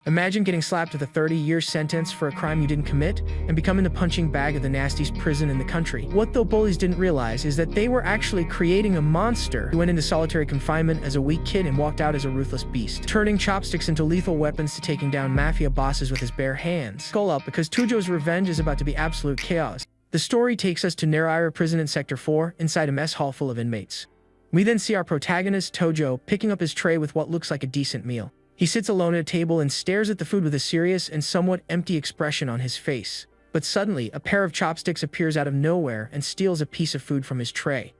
Imagine getting slapped with a 30-year sentence for a crime you didn't commit and becoming the punching bag of the nastiest prison in the country. What the bullies didn't realize is that they were actually creating a monster who went into solitary confinement as a weak kid and walked out as a ruthless beast, turning chopsticks into lethal weapons to taking down mafia bosses with his bare hands. Skull up, because Tojo's revenge is about to be absolute chaos. The story takes us to Naraira Prison in Sector 4, inside a mess hall full of inmates. We then see our protagonist, Tojo, picking up his tray with what looks like a decent meal. He sits alone at a table and stares at the food with a serious and somewhat empty expression on his face. But suddenly, a pair of chopsticks appears out of nowhere and steals a piece of food from his tray.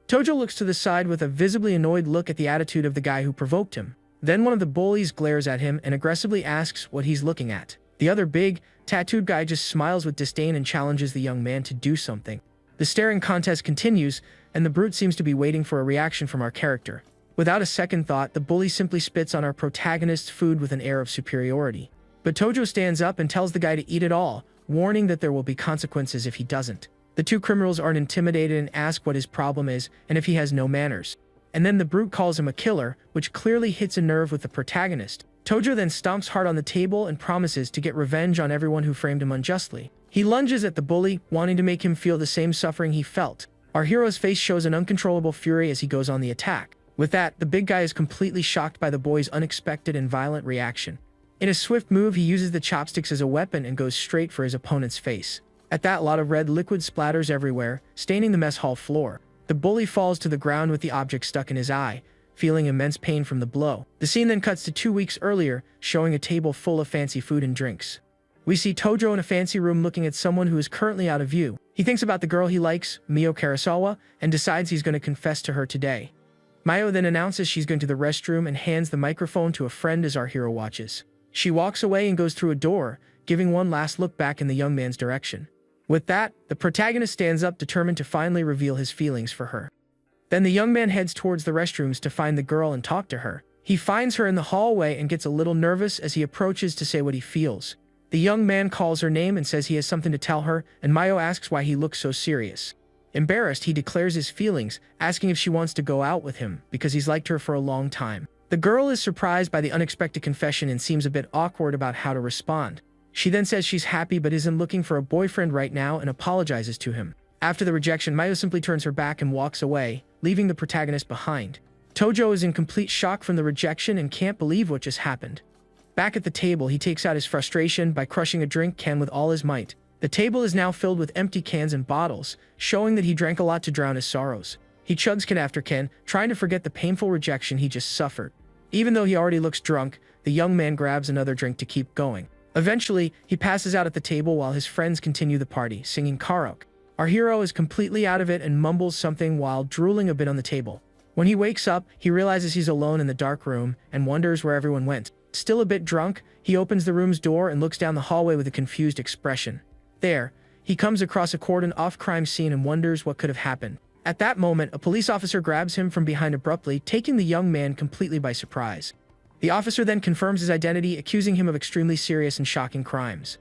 Tojo looks to the side with a visibly annoyed look at the attitude of the guy who provoked him. Then one of the bullies glares at him and aggressively asks what he's looking at. The other big, tattooed guy just smiles with disdain and challenges the young man to do something. The staring contest continues, and the brute seems to be waiting for a reaction from our character. Without a second thought, the bully simply spits on our protagonist's food with an air of superiority. But Tojo stands up and tells the guy to eat it all, warning that there will be consequences if he doesn't. The two criminals aren't intimidated and ask what his problem is and if he has no manners. And then the brute calls him a killer, which clearly hits a nerve with the protagonist. Tojo then stomps hard on the table and promises to get revenge on everyone who framed him unjustly. He lunges at the bully, wanting to make him feel the same suffering he felt. Our hero's face shows an uncontrollable fury as he goes on the attack. With that, the big guy is completely shocked by the boy's unexpected and violent reaction. In a swift move, he uses the chopsticks as a weapon and goes straight for his opponent's face. At that, a lot of red liquid splatters everywhere, staining the mess hall floor. The bully falls to the ground with the object stuck in his eye, feeling immense pain from the blow. The scene then cuts to 2 weeks earlier, showing a table full of fancy food and drinks. We see Tojo in a fancy room looking at someone who is currently out of view. He thinks about the girl he likes, Mio Karasawa, and decides he's going to confess to her today. Mayo then announces she's going to the restroom and hands the microphone to a friend as our hero watches. She walks away and goes through a door, giving one last look back in the young man's direction. With that, the protagonist stands up, determined to finally reveal his feelings for her. Then the young man heads towards the restrooms to find the girl and talk to her. He finds her in the hallway and gets a little nervous as he approaches to say what he feels. The young man calls her name and says he has something to tell her, and Mayo asks why he looks so serious. Embarrassed, he declares his feelings, asking if she wants to go out with him, because he's liked her for a long time. The girl is surprised by the unexpected confession and seems a bit awkward about how to respond. She then says she's happy but isn't looking for a boyfriend right now and apologizes to him. After the rejection, Mayo simply turns her back and walks away, leaving the protagonist behind. Tojo is in complete shock from the rejection and can't believe what just happened. Back at the table, he takes out his frustration by crushing a drink can with all his might. The table is now filled with empty cans and bottles, showing that he drank a lot to drown his sorrows. He chugs can after can, trying to forget the painful rejection he just suffered. Even though he already looks drunk, the young man grabs another drink to keep going. Eventually, he passes out at the table while his friends continue the party, singing karaoke. Our hero is completely out of it and mumbles something while drooling a bit on the table. When he wakes up, he realizes he's alone in the dark room and wonders where everyone went. Still a bit drunk, he opens the room's door and looks down the hallway with a confused expression. There, he comes across a cordoned-off crime scene and wonders what could have happened. At that moment, a police officer grabs him from behind abruptly, taking the young man completely by surprise. The officer then confirms his identity, accusing him of extremely serious and shocking crimes.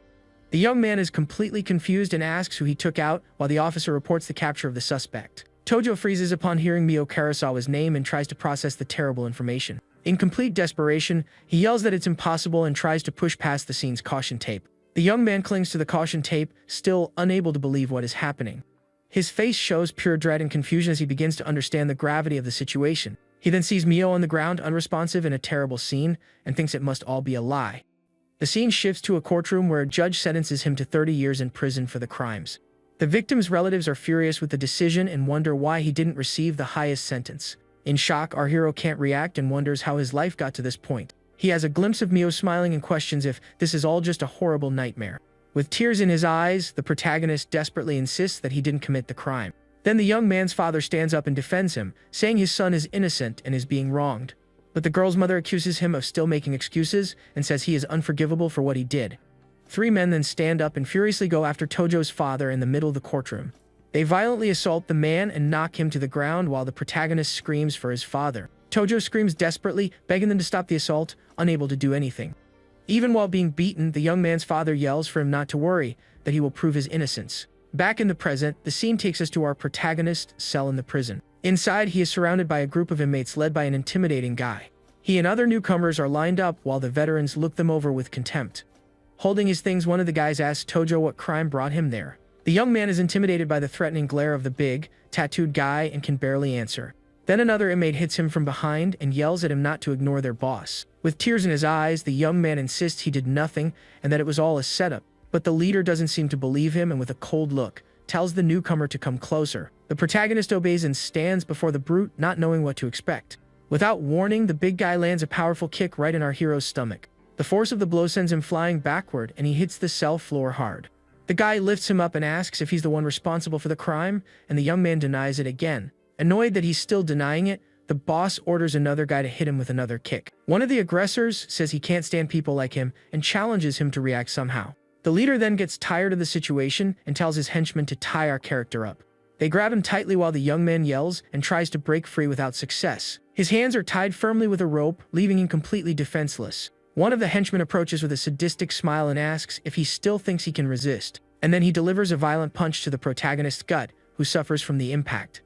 The young man is completely confused and asks who he took out, while the officer reports the capture of the suspect. Tojo freezes upon hearing Mio Karasawa's name and tries to process the terrible information. In complete desperation, he yells that it's impossible and tries to push past the scene's caution tape. The young man clings to the caution tape, still unable to believe what is happening. His face shows pure dread and confusion as he begins to understand the gravity of the situation. He then sees Mio on the ground, unresponsive in a terrible scene, and thinks it must all be a lie. The scene shifts to a courtroom where a judge sentences him to 30 years in prison for the crimes. The victim's relatives are furious with the decision and wonder why he didn't receive the highest sentence. In shock, our hero can't react and wonders how his life got to this point. He has a glimpse of Mio smiling and questions if this is all just a horrible nightmare. With tears in his eyes, the protagonist desperately insists that he didn't commit the crime. Then the young man's father stands up and defends him, saying his son is innocent and is being wronged. But the girl's mother accuses him of still making excuses and says he is unforgivable for what he did. 3 men then stand up and furiously go after Tojo's father in the middle of the courtroom. They violently assault the man and knock him to the ground while the protagonist screams for his father. Tojo screams desperately, begging them to stop the assault, unable to do anything. Even while being beaten, the young man's father yells for him not to worry, that he will prove his innocence. Back in the present, the scene takes us to our protagonist's cell in the prison. Inside, he is surrounded by a group of inmates led by an intimidating guy. He and other newcomers are lined up while the veterans look them over with contempt. Holding his things, one of the guys asks Tojo what crime brought him there. The young man is intimidated by the threatening glare of the big, tattooed guy and can barely answer. Then another inmate hits him from behind and yells at him not to ignore their boss. With tears in his eyes, the young man insists he did nothing and that it was all a setup. But the leader doesn't seem to believe him and with a cold look, tells the newcomer to come closer. The protagonist obeys and stands before the brute, not knowing what to expect. Without warning, the big guy lands a powerful kick right in our hero's stomach. The force of the blow sends him flying backward and he hits the cell floor hard. The guy lifts him up and asks if he's the one responsible for the crime, and the young man denies it again. Annoyed that he's still denying it, the boss orders another guy to hit him with another kick. One of the aggressors says he can't stand people like him and challenges him to react somehow. The leader then gets tired of the situation and tells his henchmen to tie our character up. They grab him tightly while the young man yells and tries to break free without success. His hands are tied firmly with a rope, leaving him completely defenseless. One of the henchmen approaches with a sadistic smile and asks if he still thinks he can resist. And then he delivers a violent punch to the protagonist's gut, who suffers from the impact.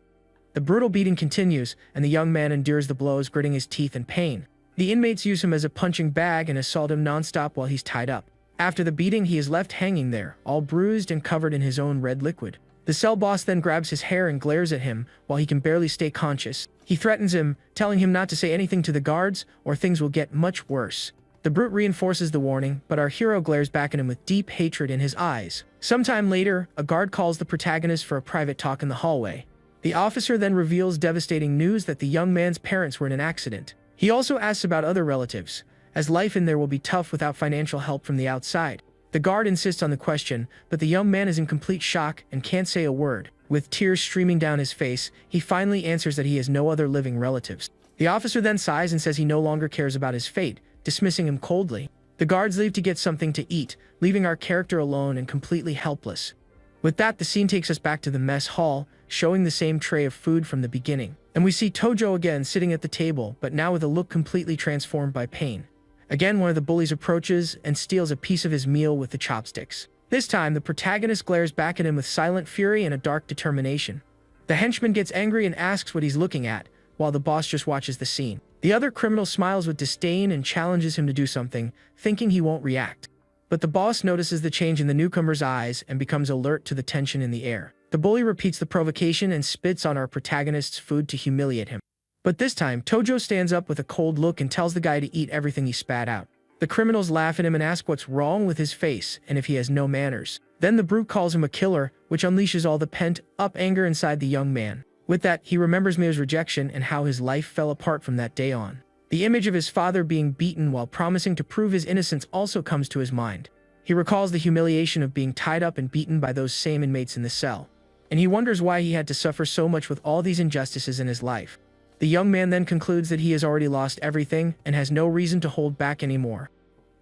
The brutal beating continues, and the young man endures the blows, gritting his teeth in pain. The inmates use him as a punching bag and assault him nonstop while he's tied up. After the beating, he is left hanging there, all bruised and covered in his own red liquid. The cell boss then grabs his hair and glares at him while he can barely stay conscious. He threatens him, telling him not to say anything to the guards or things will get much worse. The brute reinforces the warning, but our hero glares back at him with deep hatred in his eyes. Sometime later, a guard calls the protagonist for a private talk in the hallway. The officer then reveals devastating news that the young man's parents were in an accident. He also asks about other relatives, as life in there will be tough without financial help from the outside. The guard insists on the question, but the young man is in complete shock and can't say a word. With tears streaming down his face, he finally answers that he has no other living relatives. The officer then sighs and says he no longer cares about his fate, dismissing him coldly. The guards leave to get something to eat, leaving our character alone and completely helpless. With that, the scene takes us back to the mess hall, showing the same tray of food from the beginning. And we see Tojo again sitting at the table, but now with a look completely transformed by pain. Again, one of the bullies approaches and steals a piece of his meal with the chopsticks. This time, the protagonist glares back at him with silent fury and a dark determination. The henchman gets angry and asks what he's looking at, while the boss just watches the scene. The other criminal smiles with disdain and challenges him to do something, thinking he won't react. But the boss notices the change in the newcomer's eyes and becomes alert to the tension in the air. The bully repeats the provocation and spits on our protagonist's food to humiliate him. But this time, Tojo stands up with a cold look and tells the guy to eat everything he spat out. The criminals laugh at him and ask what's wrong with his face and if he has no manners. Then the brute calls him a killer, which unleashes all the pent-up anger inside the young man. With that, he remembers Mia's rejection and how his life fell apart from that day on. The image of his father being beaten while promising to prove his innocence also comes to his mind. He recalls the humiliation of being tied up and beaten by those same inmates in the cell. And he wonders why he had to suffer so much with all these injustices in his life. The young man then concludes that he has already lost everything and has no reason to hold back anymore.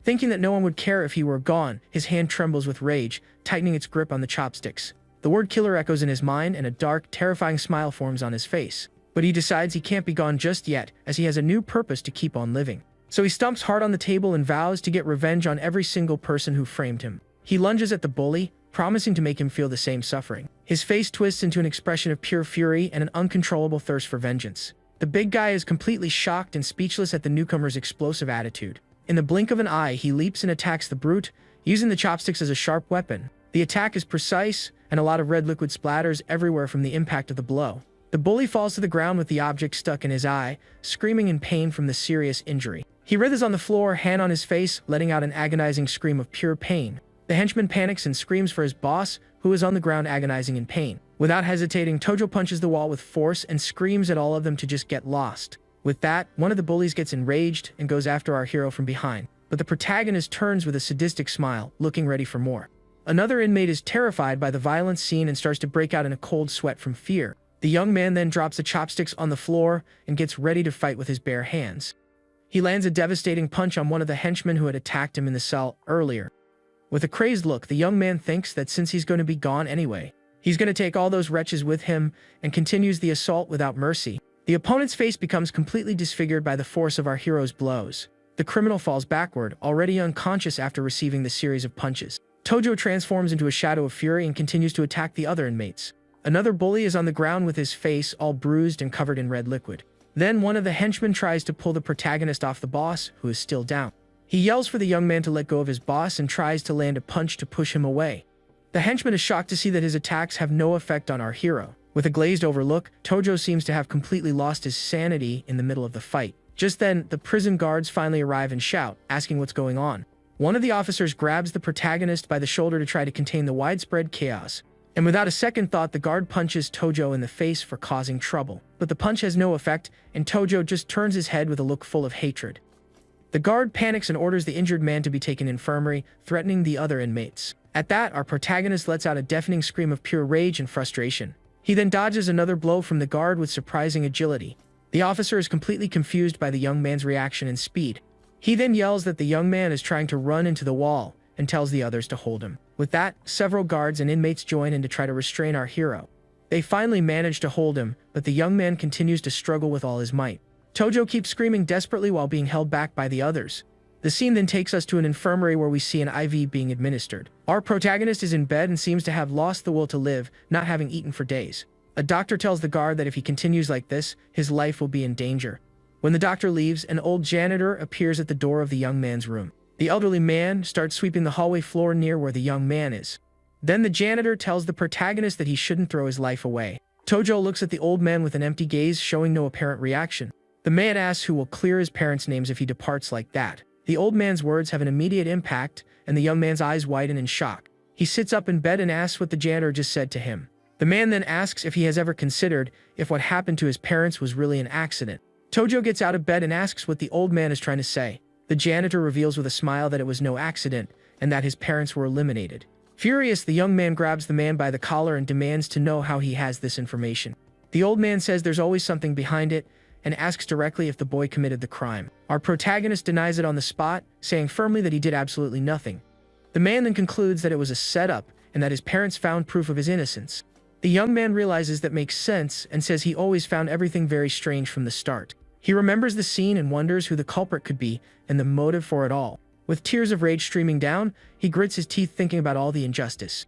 Thinking that no one would care if he were gone, his hand trembles with rage, tightening its grip on the chopsticks. The word killer echoes in his mind and a dark, terrifying smile forms on his face. But he decides he can't be gone just yet, as he has a new purpose to keep on living. So he stomps hard on the table and vows to get revenge on every single person who framed him. He lunges at the bully, promising to make him feel the same suffering. His face twists into an expression of pure fury and an uncontrollable thirst for vengeance. The big guy is completely shocked and speechless at the newcomer's explosive attitude. In the blink of an eye, he leaps and attacks the brute, using the chopsticks as a sharp weapon. The attack is precise, and a lot of red liquid splatters everywhere from the impact of the blow. The bully falls to the ground with the object stuck in his eye, screaming in pain from the serious injury. He writhes on the floor, hand on his face, letting out an agonizing scream of pure pain. The henchman panics and screams for his boss, who is on the ground agonizing in pain. Without hesitating, Tojo punches the wall with force and screams at all of them to just get lost. With that, one of the bullies gets enraged and goes after our hero from behind. But the protagonist turns with a sadistic smile, looking ready for more. Another inmate is terrified by the violent scene and starts to break out in a cold sweat from fear. The young man then drops the chopsticks on the floor and gets ready to fight with his bare hands. He lands a devastating punch on one of the henchmen who had attacked him in the cell earlier. With a crazed look, the young man thinks that since he's going to be gone anyway, he's going to take all those wretches with him and continues the assault without mercy. The opponent's face becomes completely disfigured by the force of our hero's blows. The criminal falls backward, already unconscious after receiving the series of punches. Tojo transforms into a shadow of fury and continues to attack the other inmates. Another bully is on the ground with his face all bruised and covered in red liquid. Then one of the henchmen tries to pull the protagonist off the boss, who is still down. He yells for the young man to let go of his boss and tries to land a punch to push him away. The henchman is shocked to see that his attacks have no effect on our hero. With a glazed-over look, Tojo seems to have completely lost his sanity in the middle of the fight. Just then, the prison guards finally arrive and shout, asking what's going on. One of the officers grabs the protagonist by the shoulder to try to contain the widespread chaos. And without a second thought, the guard punches Tojo in the face for causing trouble. But the punch has no effect, and Tojo just turns his head with a look full of hatred. The guard panics and orders the injured man to be taken to infirmary, threatening the other inmates. At that, our protagonist lets out a deafening scream of pure rage and frustration. He then dodges another blow from the guard with surprising agility. The officer is completely confused by the young man's reaction and speed. He then yells that the young man is trying to run into the wall and tells the others to hold him. With that, several guards and inmates join in to try to restrain our hero. They finally manage to hold him, but the young man continues to struggle with all his might. Tojo keeps screaming desperately while being held back by the others. The scene then takes us to an infirmary where we see an IV being administered. Our protagonist is in bed and seems to have lost the will to live, not having eaten for days. A doctor tells the guard that if he continues like this, his life will be in danger. When the doctor leaves, an old janitor appears at the door of the young man's room. The elderly man starts sweeping the hallway floor near where the young man is. Then the janitor tells the protagonist that he shouldn't throw his life away. Tojo looks at the old man with an empty gaze, showing no apparent reaction. The man asks who will clear his parents' names if he departs like that. The old man's words have an immediate impact, and the young man's eyes widen in shock. He sits up in bed and asks what the janitor just said to him. The man then asks if he has ever considered if what happened to his parents was really an accident. Tojo gets out of bed and asks what the old man is trying to say. The janitor reveals with a smile that it was no accident, and that his parents were eliminated. Furious, the young man grabs the man by the collar and demands to know how he has this information. The old man says there's always something behind it, and asks directly if the boy committed the crime. Our protagonist denies it on the spot, saying firmly that he did absolutely nothing. The man then concludes that it was a setup, and that his parents found proof of his innocence. The young man realizes that makes sense, and says he always found everything very strange from the start. He remembers the scene and wonders who the culprit could be, and the motive for it all. With tears of rage streaming down, he grits his teeth thinking about all the injustice.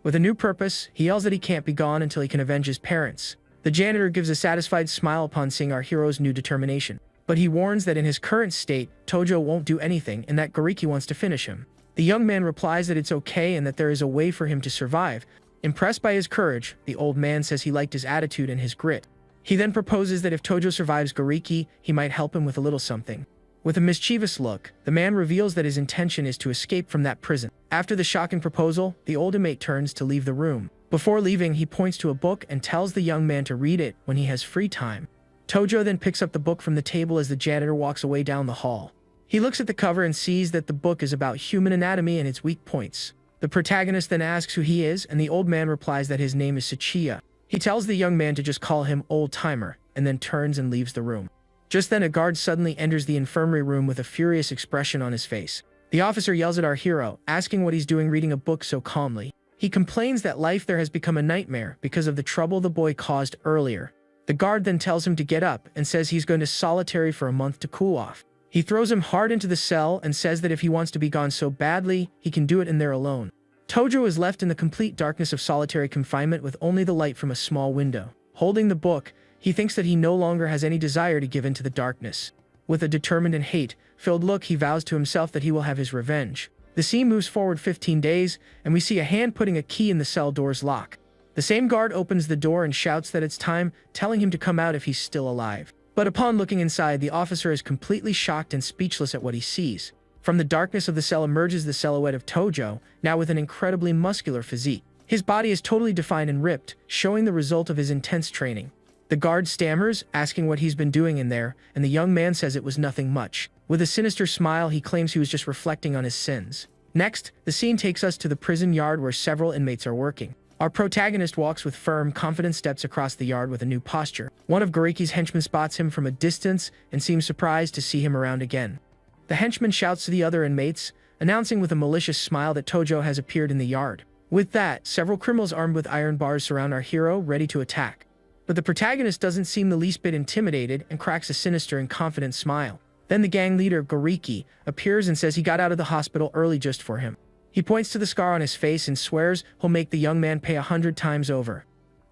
With a new purpose, he yells that he can't be gone until he can avenge his parents. The janitor gives a satisfied smile upon seeing our hero's new determination, but he warns that in his current state, Tojo won't do anything and that Goriki wants to finish him. The young man replies that it's okay and that there is a way for him to survive. Impressed by his courage, the old man says he liked his attitude and his grit. He then proposes that if Tojo survives Goriki, he might help him with a little something. With a mischievous look, the man reveals that his intention is to escape from that prison. After the shocking proposal, the old inmate turns to leave the room. Before leaving, he points to a book and tells the young man to read it when he has free time. Tojo then picks up the book from the table as the janitor walks away down the hall. He looks at the cover and sees that the book is about human anatomy and its weak points. The protagonist then asks who he is, and the old man replies that his name is Tsuchiya. He tells the young man to just call him old-timer, and then turns and leaves the room. Just then, a guard suddenly enters the infirmary room with a furious expression on his face. The officer yells at our hero, asking what he's doing reading a book so calmly. He complains that life there has become a nightmare because of the trouble the boy caused earlier. The guard then tells him to get up and says he's going to solitary for a month to cool off. He throws him hard into the cell and says that if he wants to be gone so badly, he can do it in there alone. Tojo is left in the complete darkness of solitary confinement with only the light from a small window. Holding the book, he thinks that he no longer has any desire to give in to the darkness. With a determined and hate-filled look, he vows to himself that he will have his revenge. The scene moves forward 15 days, and we see a hand putting a key in the cell door's lock. The same guard opens the door and shouts that it's time, telling him to come out if he's still alive. But upon looking inside, the officer is completely shocked and speechless at what he sees. From the darkness of the cell emerges the silhouette of Tojo, now with an incredibly muscular physique. His body is totally defined and ripped, showing the result of his intense training. The guard stammers, asking what he's been doing in there, and the young man says it was nothing much. With a sinister smile, he claims he was just reflecting on his sins. Next, the scene takes us to the prison yard where several inmates are working. Our protagonist walks with firm, confident steps across the yard with a new posture. One of Goriki's henchmen spots him from a distance and seems surprised to see him around again. The henchman shouts to the other inmates, announcing with a malicious smile that Tojo has appeared in the yard. With that, several criminals armed with iron bars surround our hero, ready to attack. But the protagonist doesn't seem the least bit intimidated and cracks a sinister and confident smile. Then the gang leader, Goriki, appears and says he got out of the hospital early just for him. He points to the scar on his face and swears he'll make the young man pay 100 times over.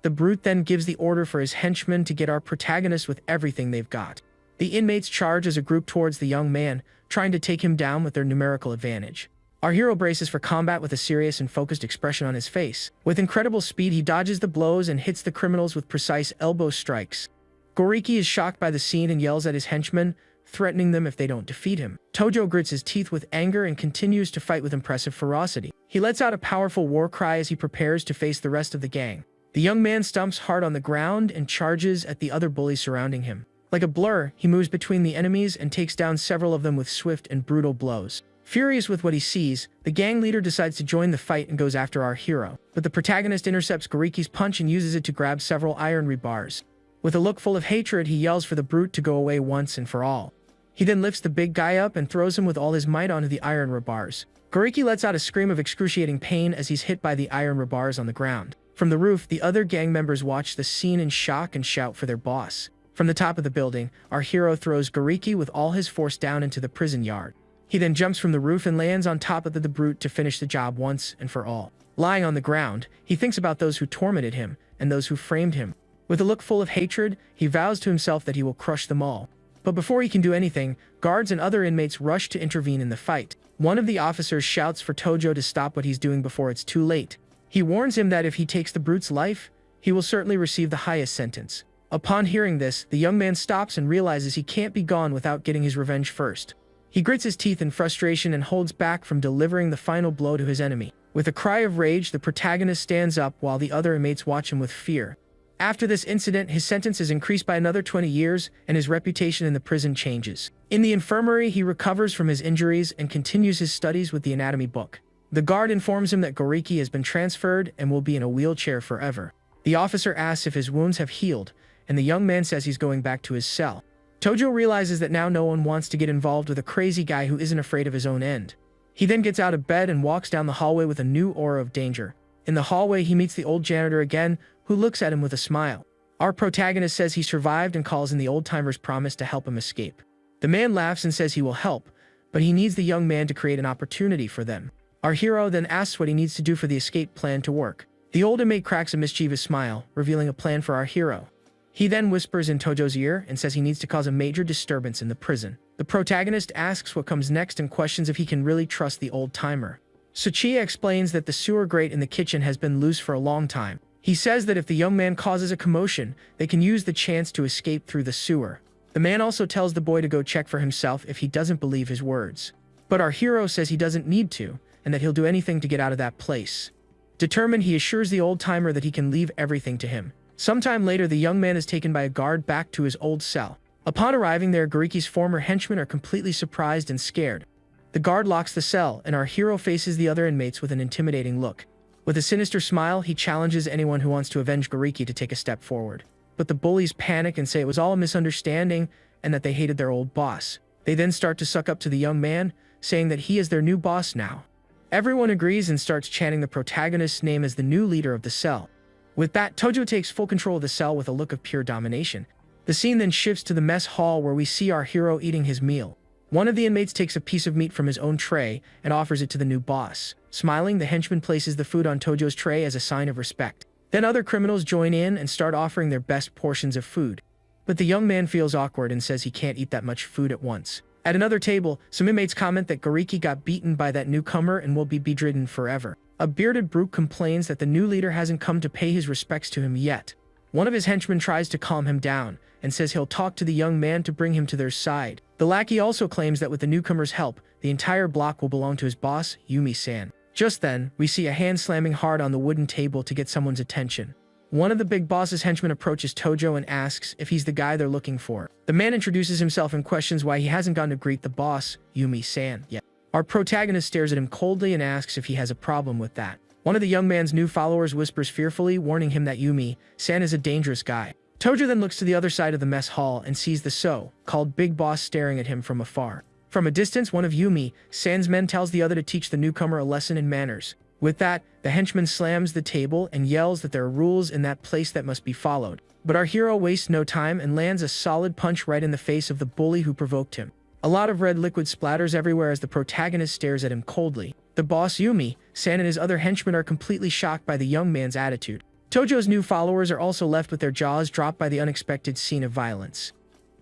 The brute then gives the order for his henchmen to get our protagonist with everything they've got. The inmates charge as a group towards the young man, trying to take him down with their numerical advantage. Our hero braces for combat with a serious and focused expression on his face. With incredible speed, he dodges the blows and hits the criminals with precise elbow strikes. Goriki is shocked by the scene and yells at his henchmen, threatening them if they don't defeat him. Tojo grits his teeth with anger and continues to fight with impressive ferocity. He lets out a powerful war cry as he prepares to face the rest of the gang. The young man stomps hard on the ground and charges at the other bullies surrounding him. Like a blur, he moves between the enemies and takes down several of them with swift and brutal blows. Furious with what he sees, the gang leader decides to join the fight and goes after our hero. But the protagonist intercepts Goriki's punch and uses it to grab several iron rebars. With a look full of hatred, he yells for the brute to go away once and for all. He then lifts the big guy up and throws him with all his might onto the iron rebars. Goriki lets out a scream of excruciating pain as he's hit by the iron rebars on the ground. From the roof, the other gang members watch the scene in shock and shout for their boss. From the top of the building, our hero throws Goriki with all his force down into the prison yard. He then jumps from the roof and lands on top of the brute to finish the job once and for all. Lying on the ground, he thinks about those who tormented him and those who framed him. With a look full of hatred, he vows to himself that he will crush them all. But before he can do anything, guards and other inmates rush to intervene in the fight. One of the officers shouts for Tojo to stop what he's doing before it's too late. He warns him that if he takes the brute's life, he will certainly receive the highest sentence. Upon hearing this, the young man stops and realizes he can't be gone without getting his revenge first. He grits his teeth in frustration and holds back from delivering the final blow to his enemy. With a cry of rage, the protagonist stands up while the other inmates watch him with fear. After this incident, his sentence is increased by another 20 years, and his reputation in the prison changes. In the infirmary, he recovers from his injuries and continues his studies with the anatomy book. The guard informs him that Goriki has been transferred and will be in a wheelchair forever. The officer asks if his wounds have healed, and the young man says he's going back to his cell. Tojo realizes that now no one wants to get involved with a crazy guy who isn't afraid of his own end. He then gets out of bed and walks down the hallway with a new aura of danger. In the hallway, he meets the old janitor again, who looks at him with a smile. Our protagonist says he survived and calls in the old-timer's promise to help him escape. The man laughs and says he will help, but he needs the young man to create an opportunity for them. Our hero then asks what he needs to do for the escape plan to work. The old inmate cracks a mischievous smile, revealing a plan for our hero. He then whispers in Tojo's ear and says he needs to cause a major disturbance in the prison. The protagonist asks what comes next and questions if he can really trust the old-timer. Tsuchiya explains that the sewer grate in the kitchen has been loose for a long time. He says that if the young man causes a commotion, they can use the chance to escape through the sewer. The man also tells the boy to go check for himself if he doesn't believe his words. But our hero says he doesn't need to, and that he'll do anything to get out of that place. Determined, he assures the old-timer that he can leave everything to him. Sometime later, the young man is taken by a guard back to his old cell. Upon arriving there, Goriki's former henchmen are completely surprised and scared. The guard locks the cell, and our hero faces the other inmates with an intimidating look. With a sinister smile, he challenges anyone who wants to avenge Goriki to take a step forward. But the bullies panic and say it was all a misunderstanding and that they hated their old boss. They then start to suck up to the young man, saying that he is their new boss now. Everyone agrees and starts chanting the protagonist's name as the new leader of the cell. With that, Tojo takes full control of the cell with a look of pure domination. The scene then shifts to the mess hall where we see our hero eating his meal. One of the inmates takes a piece of meat from his own tray and offers it to the new boss. Smiling, the henchman places the food on Tojo's tray as a sign of respect. Then other criminals join in and start offering their best portions of food. But the young man feels awkward and says he can't eat that much food at once. At another table, some inmates comment that Goriki got beaten by that newcomer and will be bedridden forever. A bearded brute complains that the new leader hasn't come to pay his respects to him yet. One of his henchmen tries to calm him down and says he'll talk to the young man to bring him to their side. The lackey also claims that with the newcomer's help, the entire block will belong to his boss, Yumi-san. Just then, we see a hand slamming hard on the wooden table to get someone's attention. One of the big boss's henchmen approaches Tojo and asks if he's the guy they're looking for. The man introduces himself and questions why he hasn't gone to greet the boss, Yumi-san, yet. Our protagonist stares at him coldly and asks if he has a problem with that. One of the young man's new followers whispers fearfully, warning him that Yumi-san is a dangerous guy. Tojo then looks to the other side of the mess hall and sees the so-called big boss staring at him from afar. From a distance, one of Yumi-san's men tells the other to teach the newcomer a lesson in manners. With that, the henchman slams the table and yells that there are rules in that place that must be followed. But our hero wastes no time and lands a solid punch right in the face of the bully who provoked him. A lot of red liquid splatters everywhere as the protagonist stares at him coldly. The boss Yumi-san and his other henchmen are completely shocked by the young man's attitude. Tojo's new followers are also left with their jaws dropped by the unexpected scene of violence.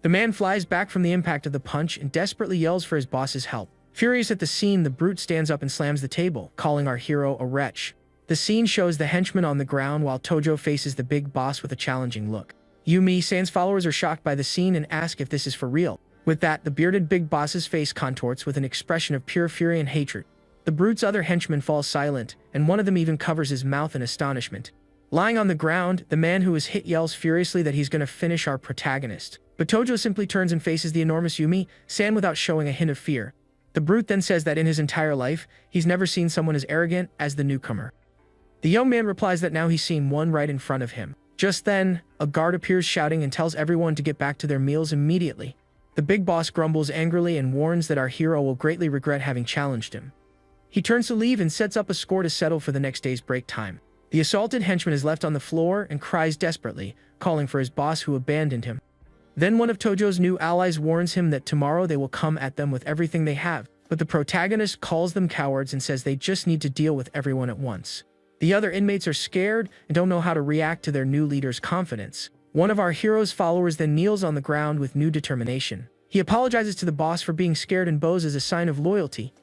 The man flies back from the impact of the punch and desperately yells for his boss's help. Furious at the scene, the brute stands up and slams the table, calling our hero a wretch. The scene shows the henchman on the ground while Tojo faces the big boss with a challenging look. Yumi-san's followers are shocked by the scene and ask if this is for real. With that, the bearded big boss's face contorts with an expression of pure fury and hatred. The brute's other henchmen fall silent, and one of them even covers his mouth in astonishment. Lying on the ground, the man who was hit yells furiously that he's going to finish our protagonist. But Tojo simply turns and faces the enormous Yumi-san without showing a hint of fear. The brute then says that in his entire life, he's never seen someone as arrogant as the newcomer. The young man replies that now he's seen one right in front of him. Just then, a guard appears shouting and tells everyone to get back to their meals immediately. The big boss grumbles angrily and warns that our hero will greatly regret having challenged him. He turns to leave and sets up a score to settle for the next day's break time. The assaulted henchman is left on the floor and cries desperately, calling for his boss who abandoned him. Then one of Tojo's new allies warns him that tomorrow they will come at them with everything they have, but the protagonist calls them cowards and says they just need to deal with everyone at once. The other inmates are scared and don't know how to react to their new leader's confidence. One of our hero's followers then kneels on the ground with new determination. He apologizes to the boss for being scared and bows as a sign of loyalty.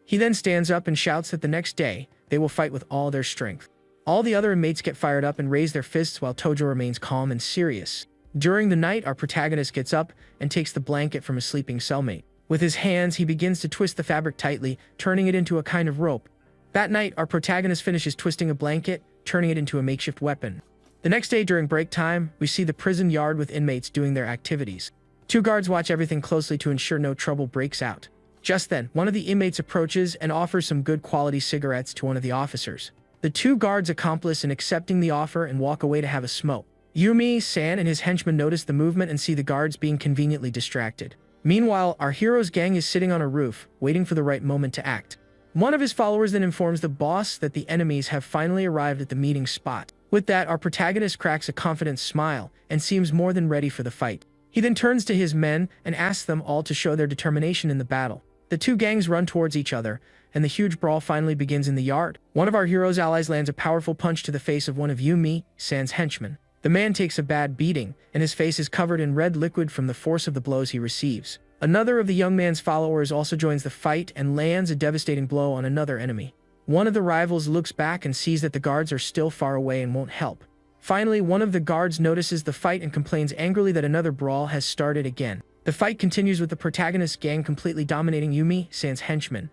He then stands up and shouts that the next day, they will fight with all their strength. All the other inmates get fired up and raise their fists while Tojo remains calm and serious. During the night, our protagonist gets up and takes the blanket from a sleeping cellmate. With his hands, he begins to twist the fabric tightly, turning it into a kind of rope. That night, our protagonist finishes twisting a blanket, turning it into a makeshift weapon. The next day during break time, we see the prison yard with inmates doing their activities. Two guards watch everything closely to ensure no trouble breaks out. Just then, one of the inmates approaches and offers some good quality cigarettes to one of the officers. The two guards accomplice in accepting the offer and walk away to have a smoke. Yumi-san and his henchmen notice the movement and see the guards being conveniently distracted. Meanwhile, our hero's gang is sitting on a roof, waiting for the right moment to act. One of his followers then informs the boss that the enemies have finally arrived at the meeting spot. With that, our protagonist cracks a confident smile and seems more than ready for the fight. He then turns to his men and asks them all to show their determination in the battle. The two gangs run towards each other, and the huge brawl finally begins in the yard. One of our hero's allies lands a powerful punch to the face of one of Yumi-san's henchmen. The man takes a bad beating, and his face is covered in red liquid from the force of the blows he receives. Another of the young man's followers also joins the fight and lands a devastating blow on another enemy. One of the rivals looks back and sees that the guards are still far away and won't help. Finally, one of the guards notices the fight and complains angrily that another brawl has started again. The fight continues with the protagonist's gang completely dominating Yumi-san's henchmen.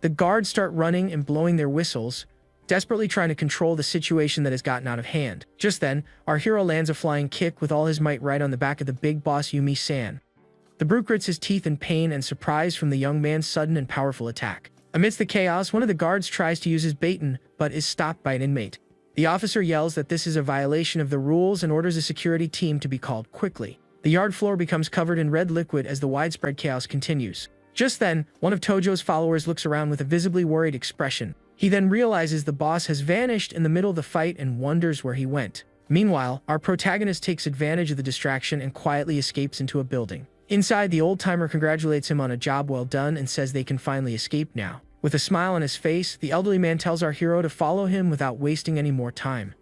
The guards start running and blowing their whistles, desperately trying to control the situation that has gotten out of hand. Just then, our hero lands a flying kick with all his might right on the back of the big boss Yumi-san. The brute grits his teeth in pain and surprise from the young man's sudden and powerful attack. Amidst the chaos, one of the guards tries to use his baton, but is stopped by an inmate. The officer yells that this is a violation of the rules and orders a security team to be called quickly. The yard floor becomes covered in red liquid as the widespread chaos continues. Just then, one of Tojo's followers looks around with a visibly worried expression. He then realizes the boss has vanished in the middle of the fight and wonders where he went. Meanwhile, our protagonist takes advantage of the distraction and quietly escapes into a building. Inside, the old-timer congratulates him on a job well done and says they can finally escape now. With a smile on his face, the elderly man tells our hero to follow him without wasting any more time.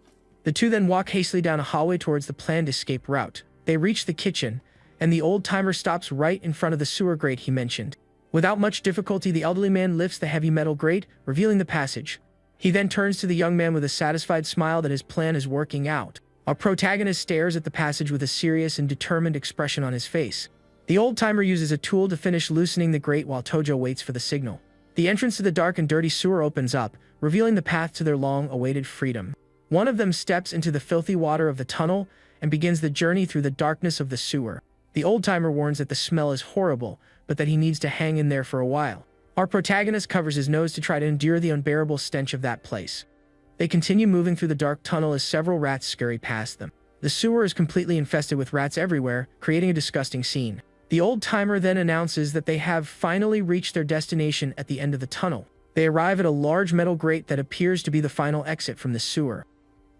The two then walk hastily down a hallway towards the planned escape route. They reach the kitchen, and the old-timer stops right in front of the sewer grate he mentioned. Without much difficulty, the elderly man lifts the heavy metal grate, revealing the passage. He then turns to the young man with a satisfied smile that his plan is working out. Our protagonist stares at the passage with a serious and determined expression on his face. The old-timer uses a tool to finish loosening the grate while Tojo waits for the signal. The entrance to the dark and dirty sewer opens up, revealing the path to their long-awaited freedom. One of them steps into the filthy water of the tunnel and begins the journey through the darkness of the sewer. The old-timer warns that the smell is horrible, but that he needs to hang in there for a while. Our protagonist covers his nose to try to endure the unbearable stench of that place. They continue moving through the dark tunnel as several rats scurry past them. The sewer is completely infested with rats everywhere, creating a disgusting scene. The old-timer then announces that they have finally reached their destination at the end of the tunnel. They arrive at a large metal grate that appears to be the final exit from the sewer.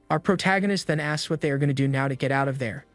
Our protagonist then asks what they are going to do now to get out of there.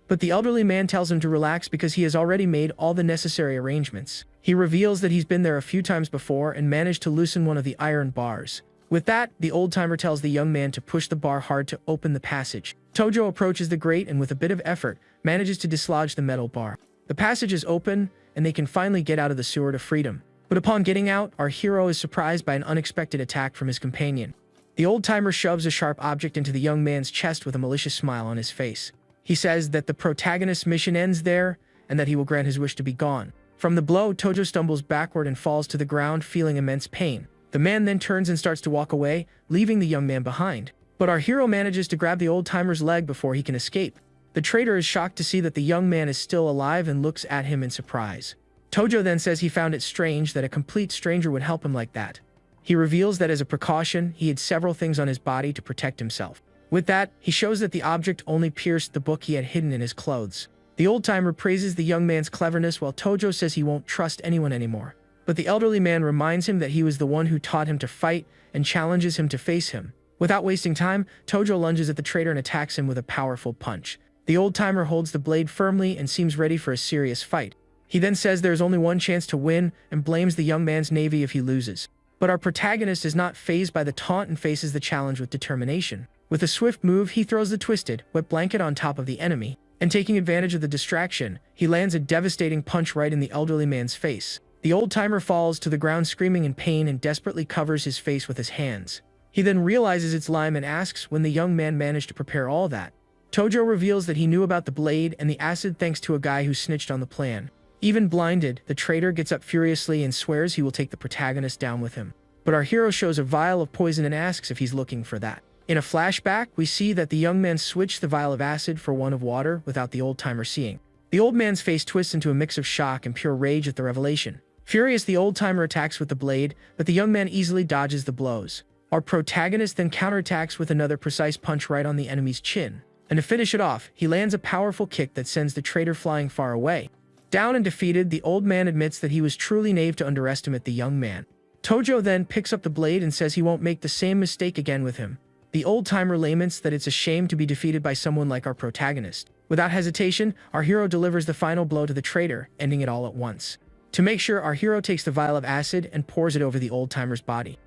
But the elderly man tells him to relax because he has already made all the necessary arrangements. He reveals that he's been there a few times before and managed to loosen one of the iron bars. With that, the old-timer tells the young man to push the bar hard to open the passage. Tojo approaches the grate and with a bit of effort, manages to dislodge the metal bar. The passage is open, and they can finally get out of the sewer to freedom. But upon getting out, our hero is surprised by an unexpected attack from his companion. The old-timer shoves a sharp object into the young man's chest with a malicious smile on his face. He says that the protagonist's mission ends there, and that he will grant his wish to be gone. From the blow, Tojo stumbles backward and falls to the ground, feeling immense pain. The man then turns and starts to walk away, leaving the young man behind. But our hero manages to grab the old-timer's leg before he can escape. The traitor is shocked to see that the young man is still alive and looks at him in surprise. Tojo then says he found it strange that a complete stranger would help him like that. He reveals that as a precaution, he had several things on his body to protect himself. With that, he shows that the object only pierced the book he had hidden in his clothes. The old-timer praises the young man's cleverness while Tojo says he won't trust anyone anymore. But the elderly man reminds him that he was the one who taught him to fight and challenges him to face him. Without wasting time, Tojo lunges at the traitor and attacks him with a powerful punch. The old-timer holds the blade firmly and seems ready for a serious fight. He then says there's only one chance to win and blames the young man's navy if he loses. But our protagonist is not fazed by the taunt and faces the challenge with determination. With a swift move, he throws the twisted, wet blanket on top of the enemy, and taking advantage of the distraction, he lands a devastating punch right in the elderly man's face. The old-timer falls to the ground screaming in pain and desperately covers his face with his hands. He then realizes it's lime and asks when the young man managed to prepare all that. Tojo reveals that he knew about the blade and the acid thanks to a guy who snitched on the plan. Even blinded, the traitor gets up furiously and swears he will take the protagonist down with him. But our hero shows a vial of poison and asks if he's looking for that. In a flashback, we see that the young man switched the vial of acid for one of water without the old-timer seeing. The old man's face twists into a mix of shock and pure rage at the revelation. Furious, the old-timer attacks with the blade, but the young man easily dodges the blows. Our protagonist then counterattacks with another precise punch right on the enemy's chin. And to finish it off, he lands a powerful kick that sends the traitor flying far away. Down and defeated, the old man admits that he was truly naive to underestimate the young man. Tojo then picks up the blade and says he won't make the same mistake again with him. The old-timer laments that it's a shame to be defeated by someone like our protagonist. Without hesitation, our hero delivers the final blow to the traitor, ending it all at once. To make sure, our hero takes the vial of acid and pours it over the old-timer's body.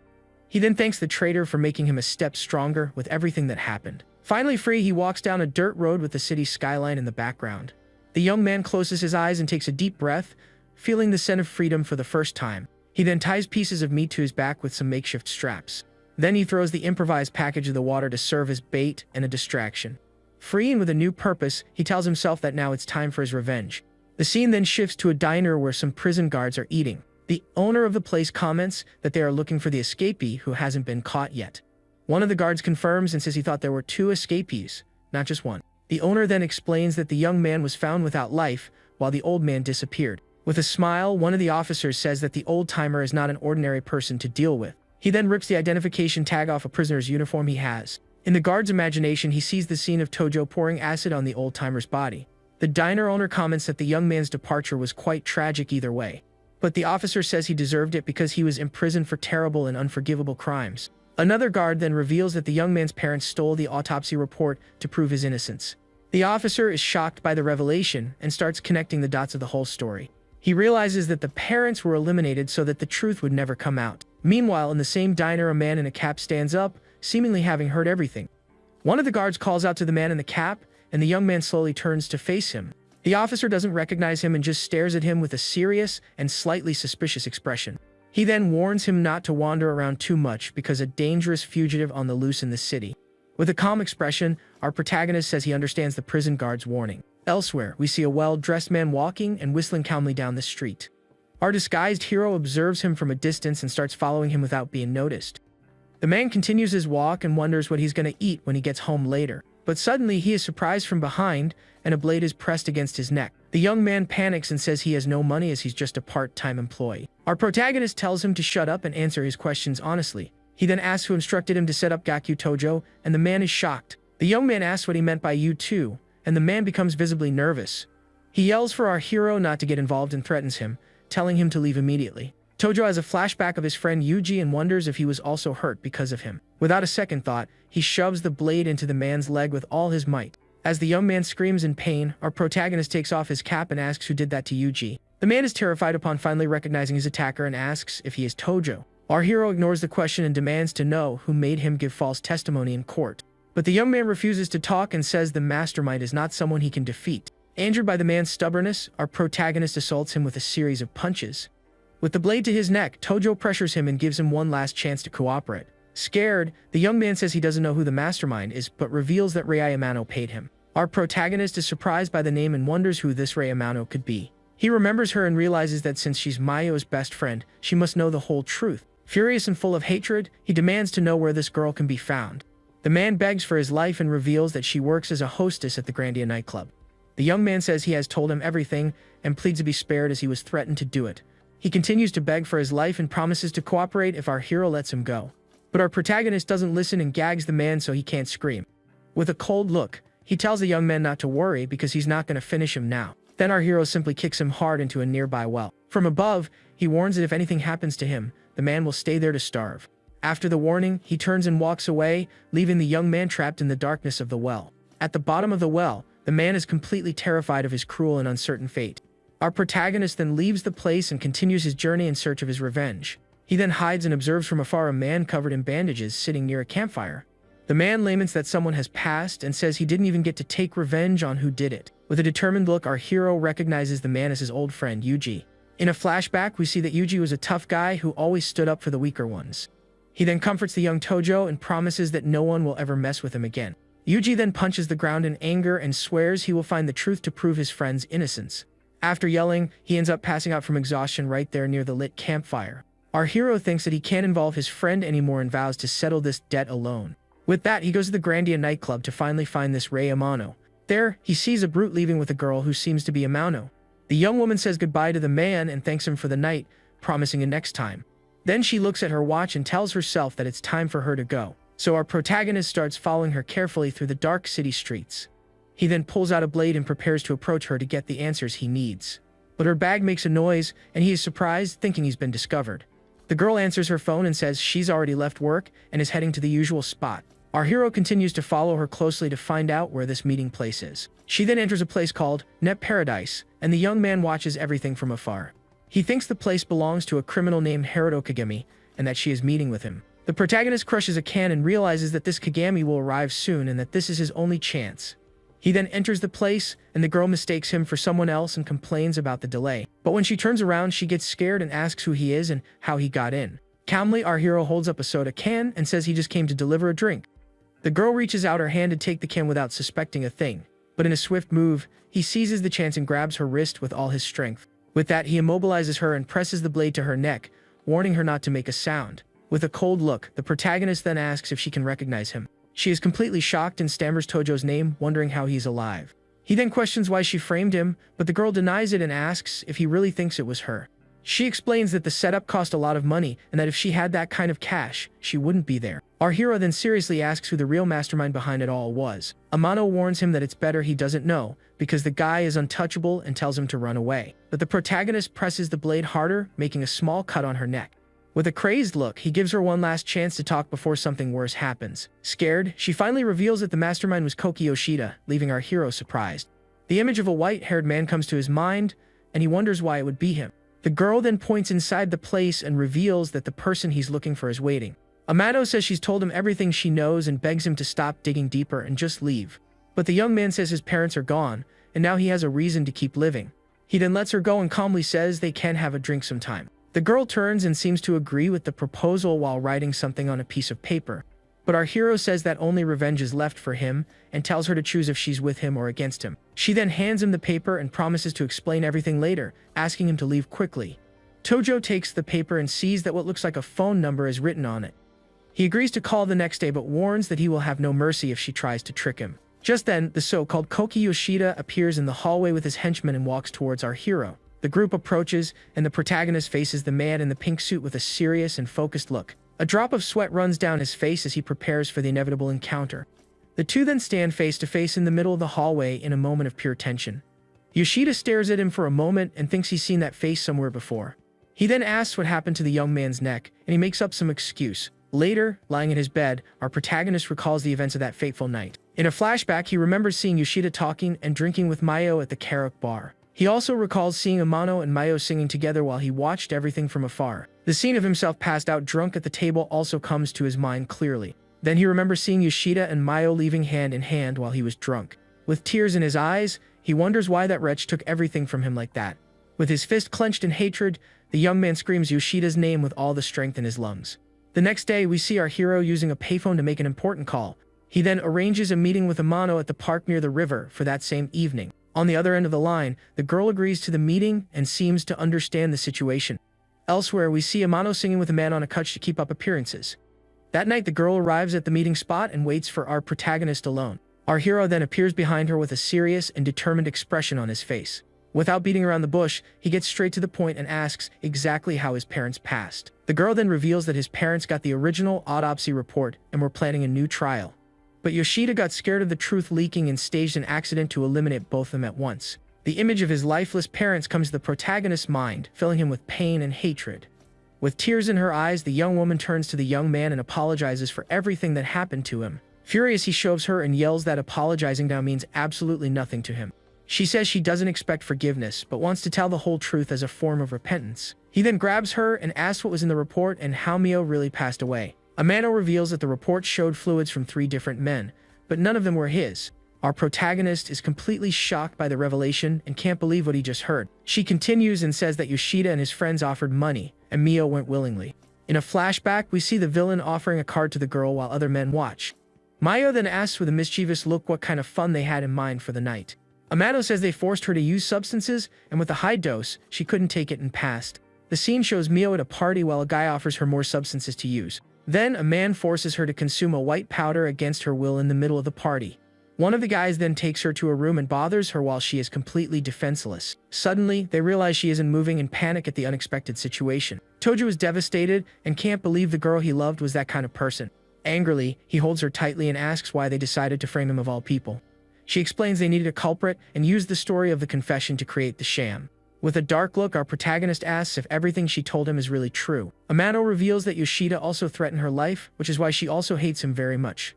He then thanks the traitor for making him a step stronger with everything that happened. Finally free, he walks down a dirt road with the city skyline in the background. The young man closes his eyes and takes a deep breath, feeling the scent of freedom for the first time. He then ties pieces of meat to his back with some makeshift straps. Then he throws the improvised package of the water to serve as bait and a distraction. Free and with a new purpose, he tells himself that now it's time for his revenge. The scene then shifts to a diner where some prison guards are eating. The owner of the place comments that they are looking for the escapee who hasn't been caught yet. One of the guards confirms and says he thought there were 2 escapees, not just one. The owner then explains that the young man was found without life, while the old man disappeared. With a smile, one of the officers says that the old-timer is not an ordinary person to deal with. He then rips the identification tag off a prisoner's uniform he has. In the guard's imagination, he sees the scene of Tojo pouring acid on the old-timer's body. The diner owner comments that the young man's departure was quite tragic either way. But the officer says he deserved it because he was imprisoned for terrible and unforgivable crimes. Another guard then reveals that the young man's parents stole the autopsy report to prove his innocence. The officer is shocked by the revelation and starts connecting the dots of the whole story. He realizes that the parents were eliminated so that the truth would never come out. Meanwhile, in the same diner, a man in a cap stands up, seemingly having heard everything. One of the guards calls out to the man in the cap, and the young man slowly turns to face him. The officer doesn't recognize him and just stares at him with a serious and slightly suspicious expression. He then warns him not to wander around too much because a dangerous fugitive on the loose in the city. With a calm expression, our protagonist says he understands the prison guard's warning. Elsewhere, we see a well-dressed man walking and whistling calmly down the street. Our disguised hero observes him from a distance and starts following him without being noticed. The man continues his walk and wonders what he's going to eat when he gets home later. But suddenly, he is surprised from behind, and a blade is pressed against his neck. The young man panics and says he has no money as he's just a part-time employee. Our protagonist tells him to shut up and answer his questions honestly. He then asks who instructed him to set up Gakyu Tojo, and the man is shocked. The young man asks what he meant by you too, and the man becomes visibly nervous. He yells for our hero not to get involved and threatens him, telling him to leave immediately. Tojo has a flashback of his friend Yuji and wonders if he was also hurt because of him. Without a second thought, he shoves the blade into the man's leg with all his might. As the young man screams in pain, our protagonist takes off his cap and asks who did that to Yuji. The man is terrified upon finally recognizing his attacker and asks if he is Tojo. Our hero ignores the question and demands to know who made him give false testimony in court. But the young man refuses to talk and says the mastermind is not someone he can defeat. Angered by the man's stubbornness, our protagonist assaults him with a series of punches. With the blade to his neck, Tojo pressures him and gives him one last chance to cooperate. Scared, the young man says he doesn't know who the mastermind is, but reveals that Rei Amano paid him. Our protagonist is surprised by the name and wonders who this Rei Amano could be. He remembers her and realizes that since she's Mayo's best friend, she must know the whole truth. Furious and full of hatred, he demands to know where this girl can be found. The man begs for his life and reveals that she works as a hostess at the Grandia nightclub. The young man says he has told him everything and pleads to be spared as he was threatened to do it. He continues to beg for his life and promises to cooperate if our hero lets him go. But our protagonist doesn't listen and gags the man so he can't scream. With a cold look, he tells the young man not to worry because he's not going to finish him now. Then our hero simply kicks him hard into a nearby well. From above, he warns that if anything happens to him, the man will stay there to starve. After the warning, he turns and walks away, leaving the young man trapped in the darkness of the well. At the bottom of the well, the man is completely terrified of his cruel and uncertain fate. Our protagonist then leaves the place and continues his journey in search of his revenge. He then hides and observes from afar a man covered in bandages sitting near a campfire. The man laments that someone has passed and says he didn't even get to take revenge on who did it. With a determined look, our hero recognizes the man as his old friend Yuji. In a flashback, we see that Yuji was a tough guy who always stood up for the weaker ones. He then comforts the young Tojo and promises that no one will ever mess with him again. Yuji then punches the ground in anger and swears he will find the truth to prove his friend's innocence. After yelling, he ends up passing out from exhaustion right there near the lit campfire. Our hero thinks that he can't involve his friend anymore and vows to settle this debt alone. With that, he goes to the Grandia nightclub to finally find this Rei Amano. There, he sees a brute leaving with a girl who seems to be Amano. The young woman says goodbye to the man and thanks him for the night, promising a next time. Then she looks at her watch and tells herself that it's time for her to go. So our protagonist starts following her carefully through the dark city streets. He then pulls out a blade and prepares to approach her to get the answers he needs. But her bag makes a noise, and he is surprised, thinking he's been discovered. The girl answers her phone and says she's already left work and is heading to the usual spot. Our hero continues to follow her closely to find out where this meeting place is. She then enters a place called Net Paradise, and the young man watches everything from afar. He thinks the place belongs to a criminal named Haruto Kagami, and that she is meeting with him. The protagonist crushes a can and realizes that this Kagami will arrive soon and that this is his only chance. He then enters the place, and the girl mistakes him for someone else and complains about the delay. But when she turns around, she gets scared and asks who he is and how he got in. Calmly, our hero holds up a soda can and says he just came to deliver a drink. The girl reaches out her hand to take the can without suspecting a thing. But in a swift move, he seizes the chance and grabs her wrist with all his strength. With that, he immobilizes her and presses the blade to her neck, warning her not to make a sound. With a cold look, the protagonist then asks if she can recognize him. She is completely shocked and stammers Tojo's name, wondering how he's alive. He then questions why she framed him, but the girl denies it and asks if he really thinks it was her. She explains that the setup cost a lot of money and that if she had that kind of cash, she wouldn't be there. Our hero then seriously asks who the real mastermind behind it all was. Amano warns him that it's better he doesn't know, because the guy is untouchable and tells him to run away. But the protagonist presses the blade harder, making a small cut on her neck. With a crazed look, he gives her one last chance to talk before something worse happens. Scared, she finally reveals that the mastermind was Koki Yoshida, leaving our hero surprised. The image of a white-haired man comes to his mind, and he wonders why it would be him. The girl then points inside the place and reveals that the person he's looking for is waiting. Amano says she's told him everything she knows and begs him to stop digging deeper and just leave. But the young man says his parents are gone, and now he has a reason to keep living. He then lets her go and calmly says they can have a drink sometime. The girl turns and seems to agree with the proposal while writing something on a piece of paper. But our hero says that only revenge is left for him and tells her to choose if she's with him or against him. She then hands him the paper and promises to explain everything later, asking him to leave quickly. Tojo takes the paper and sees that what looks like a phone number is written on it. He agrees to call the next day but warns that he will have no mercy if she tries to trick him. Just then, the so-called Koki Yoshida appears in the hallway with his henchmen and walks towards our hero. The group approaches, and the protagonist faces the man in the pink suit with a serious and focused look. A drop of sweat runs down his face as he prepares for the inevitable encounter. The two then stand face to face in the middle of the hallway in a moment of pure tension. Yoshida stares at him for a moment and thinks he's seen that face somewhere before. He then asks what happened to the young man's neck, and he makes up some excuse. Later, lying in his bed, our protagonist recalls the events of that fateful night. In a flashback, he remembers seeing Yoshida talking and drinking with Mayo at the karaoke bar. He also recalls seeing Amano and Mayo singing together while he watched everything from afar. The scene of himself passed out drunk at the table also comes to his mind clearly. Then he remembers seeing Yoshida and Mayo leaving hand in hand while he was drunk. With tears in his eyes, he wonders why that wretch took everything from him like that. With his fist clenched in hatred, the young man screams Yoshida's name with all the strength in his lungs. The next day, we see our hero using a payphone to make an important call. He then arranges a meeting with Amano at the park near the river for that same evening. On the other end of the line, the girl agrees to the meeting and seems to understand the situation. Elsewhere, we see Amano singing with a man on a couch to keep up appearances. That night, the girl arrives at the meeting spot and waits for our protagonist alone. Our hero then appears behind her with a serious and determined expression on his face. Without beating around the bush, he gets straight to the point and asks exactly how his parents passed. The girl then reveals that his parents got the original autopsy report and were planning a new trial. But Yoshida got scared of the truth leaking and staged an accident to eliminate both of them at once. The image of his lifeless parents comes to the protagonist's mind, filling him with pain and hatred. With tears in her eyes, the young woman turns to the young man and apologizes for everything that happened to him. Furious, he shoves her and yells that apologizing now means absolutely nothing to him. She says she doesn't expect forgiveness, but wants to tell the whole truth as a form of repentance. He then grabs her and asks what was in the report and how Mio really passed away. Amano reveals that the report showed fluids from 3 different men, but none of them were his. Our protagonist is completely shocked by the revelation and can't believe what he just heard. She continues and says that Yoshida and his friends offered money, and Mio went willingly. In a flashback, we see the villain offering a card to the girl while other men watch. Mayo then asks with a mischievous look what kind of fun they had in mind for the night. Amado says they forced her to use substances, and with a high dose, she couldn't take it and passed. The scene shows Mio at a party while a guy offers her more substances to use. Then, a man forces her to consume a white powder against her will in the middle of the party. One of the guys then takes her to a room and bothers her while she is completely defenseless. Suddenly, they realize she isn't moving and panic at the unexpected situation. Tojo is devastated and can't believe the girl he loved was that kind of person. Angrily, he holds her tightly and asks why they decided to frame him of all people. She explains they needed a culprit and used the story of the confession to create the sham. With a dark look, our protagonist asks if everything she told him is really true. Amano reveals that Yoshida also threatened her life, which is why she also hates him very much.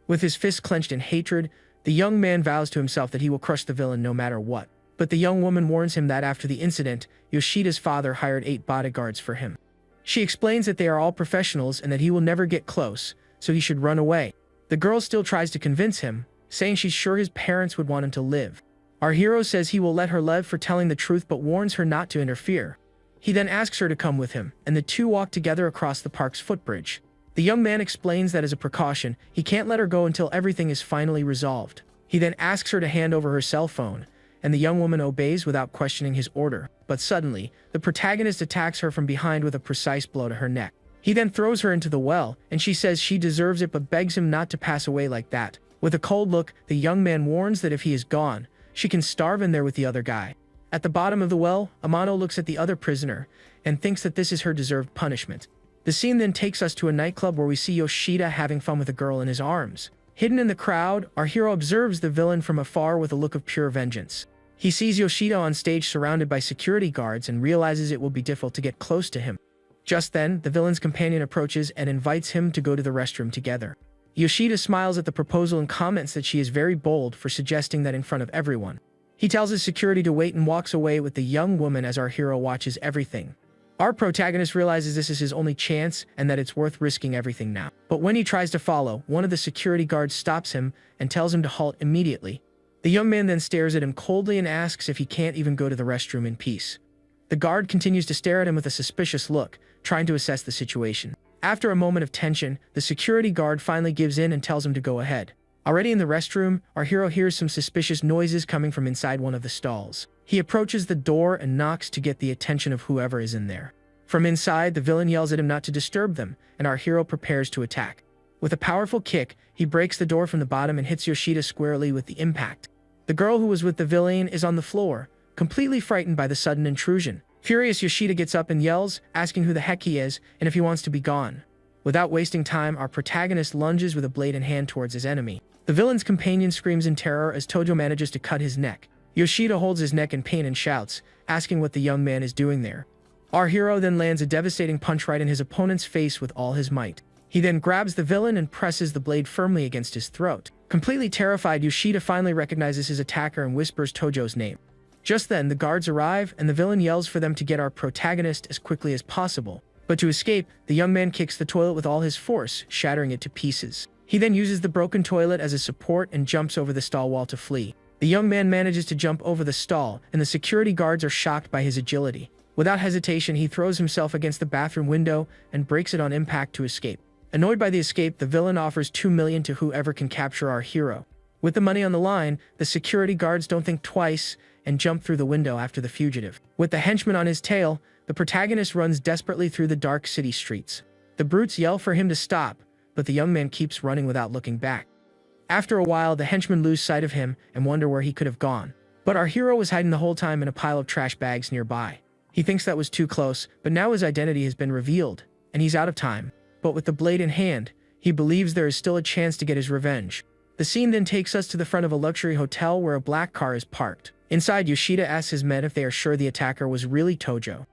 With his fists clenched in hatred, the young man vows to himself that he will crush the villain no matter what. But the young woman warns him that after the incident, Yoshida's father hired 8 bodyguards for him. She explains that they are all professionals and that he will never get close, so he should run away. The girl still tries to convince him, saying she's sure his parents would want him to live. Our hero says he will let her live for telling the truth but warns her not to interfere. He then asks her to come with him, and the two walk together across the park's footbridge. The young man explains that as a precaution, he can't let her go until everything is finally resolved. He then asks her to hand over her cell phone, and the young woman obeys without questioning his order. But suddenly, the protagonist attacks her from behind with a precise blow to her neck. He then throws her into the well, and she says she deserves it but begs him not to pass away like that. With a cold look, the young man warns that if he is gone, she can starve in there with the other guy. At the bottom of the well, Amano looks at the other prisoner and thinks that this is her deserved punishment. The scene then takes us to a nightclub where we see Yoshida having fun with a girl in his arms. Hidden in the crowd, our hero observes the villain from afar with a look of pure vengeance. He sees Yoshida on stage surrounded by security guards and realizes it will be difficult to get close to him. Just then, the villain's companion approaches and invites him to go to the restroom together. Yoshida smiles at the proposal and comments that she is very bold for suggesting that in front of everyone. He tells his security to wait and walks away with the young woman as our hero watches everything. Our protagonist realizes this is his only chance and that it's worth risking everything now. But when he tries to follow, one of the security guards stops him and tells him to halt immediately. The young man then stares at him coldly and asks if he can't even go to the restroom in peace. The guard continues to stare at him with a suspicious look, trying to assess the situation. After a moment of tension, the security guard finally gives in and tells him to go ahead. Already in the restroom, our hero hears some suspicious noises coming from inside one of the stalls. He approaches the door and knocks to get the attention of whoever is in there. From inside, the villain yells at him not to disturb them, and our hero prepares to attack. With a powerful kick, he breaks the door from the bottom and hits Yoshida squarely with the impact. The girl who was with the villain is on the floor, completely frightened by the sudden intrusion. Furious, Yoshida gets up and yells, asking who the heck he is and if he wants to be gone. Without wasting time, our protagonist lunges with a blade in hand towards his enemy. The villain's companion screams in terror as Tojo manages to cut his neck. Yoshida holds his neck in pain and shouts, asking what the young man is doing there. Our hero then lands a devastating punch right in his opponent's face with all his might. He then grabs the villain and presses the blade firmly against his throat. Completely terrified, Yoshida finally recognizes his attacker and whispers Tojo's name. Just then, the guards arrive, and the villain yells for them to get our protagonist as quickly as possible. But to escape, the young man kicks the toilet with all his force, shattering it to pieces. He then uses the broken toilet as a support and jumps over the stall wall to flee. The young man manages to jump over the stall, and the security guards are shocked by his agility. Without hesitation, he throws himself against the bathroom window and breaks it on impact to escape. Annoyed by the escape, the villain offers $2 million to whoever can capture our hero. With the money on the line, the security guards don't think twice and jump through the window after the fugitive. With the henchman on his tail, the protagonist runs desperately through the dark city streets. The brutes yell for him to stop, but the young man keeps running without looking back. After a while, the henchmen lose sight of him and wonder where he could have gone. But our hero was hiding the whole time in a pile of trash bags nearby. He thinks that was too close, but now his identity has been revealed, and he's out of time. But with the blade in hand, he believes there is still a chance to get his revenge. The scene then takes us to the front of a luxury hotel where a black car is parked. Inside, Yoshida asks his men if they are sure the attacker was really Tojo.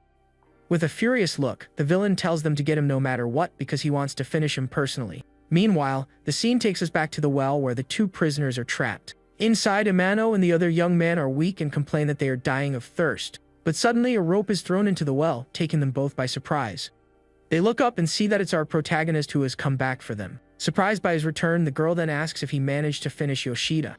With a furious look, the villain tells them to get him no matter what because he wants to finish him personally. Meanwhile, the scene takes us back to the well where the two prisoners are trapped. Inside, Amano and the other young man are weak and complain that they are dying of thirst. But suddenly, a rope is thrown into the well, taking them both by surprise. They look up and see that it's our protagonist who has come back for them. Surprised by his return, the girl then asks if he managed to finish Yoshida.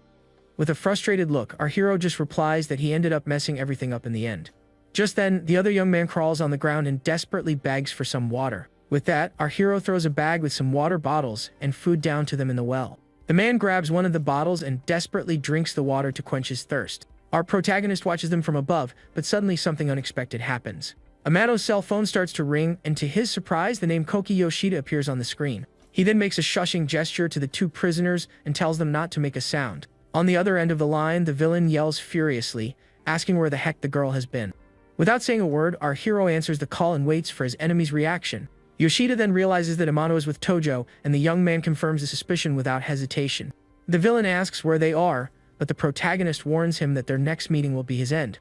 With a frustrated look, our hero just replies that he ended up messing everything up in the end. Just then, the other young man crawls on the ground and desperately begs for some water. With that, our hero throws a bag with some water bottles and food down to them in the well. The man grabs one of the bottles and desperately drinks the water to quench his thirst. Our protagonist watches them from above, but suddenly something unexpected happens. Amano's cell phone starts to ring, and to his surprise, the name Koki Yoshida appears on the screen. He then makes a shushing gesture to the two prisoners and tells them not to make a sound. On the other end of the line, the villain yells furiously, asking where the heck the girl has been. Without saying a word, our hero answers the call and waits for his enemy's reaction. Yoshida then realizes that Amano is with Tojo, and the young man confirms the suspicion without hesitation. The villain asks where they are, but the protagonist warns him that their next meeting will be his end.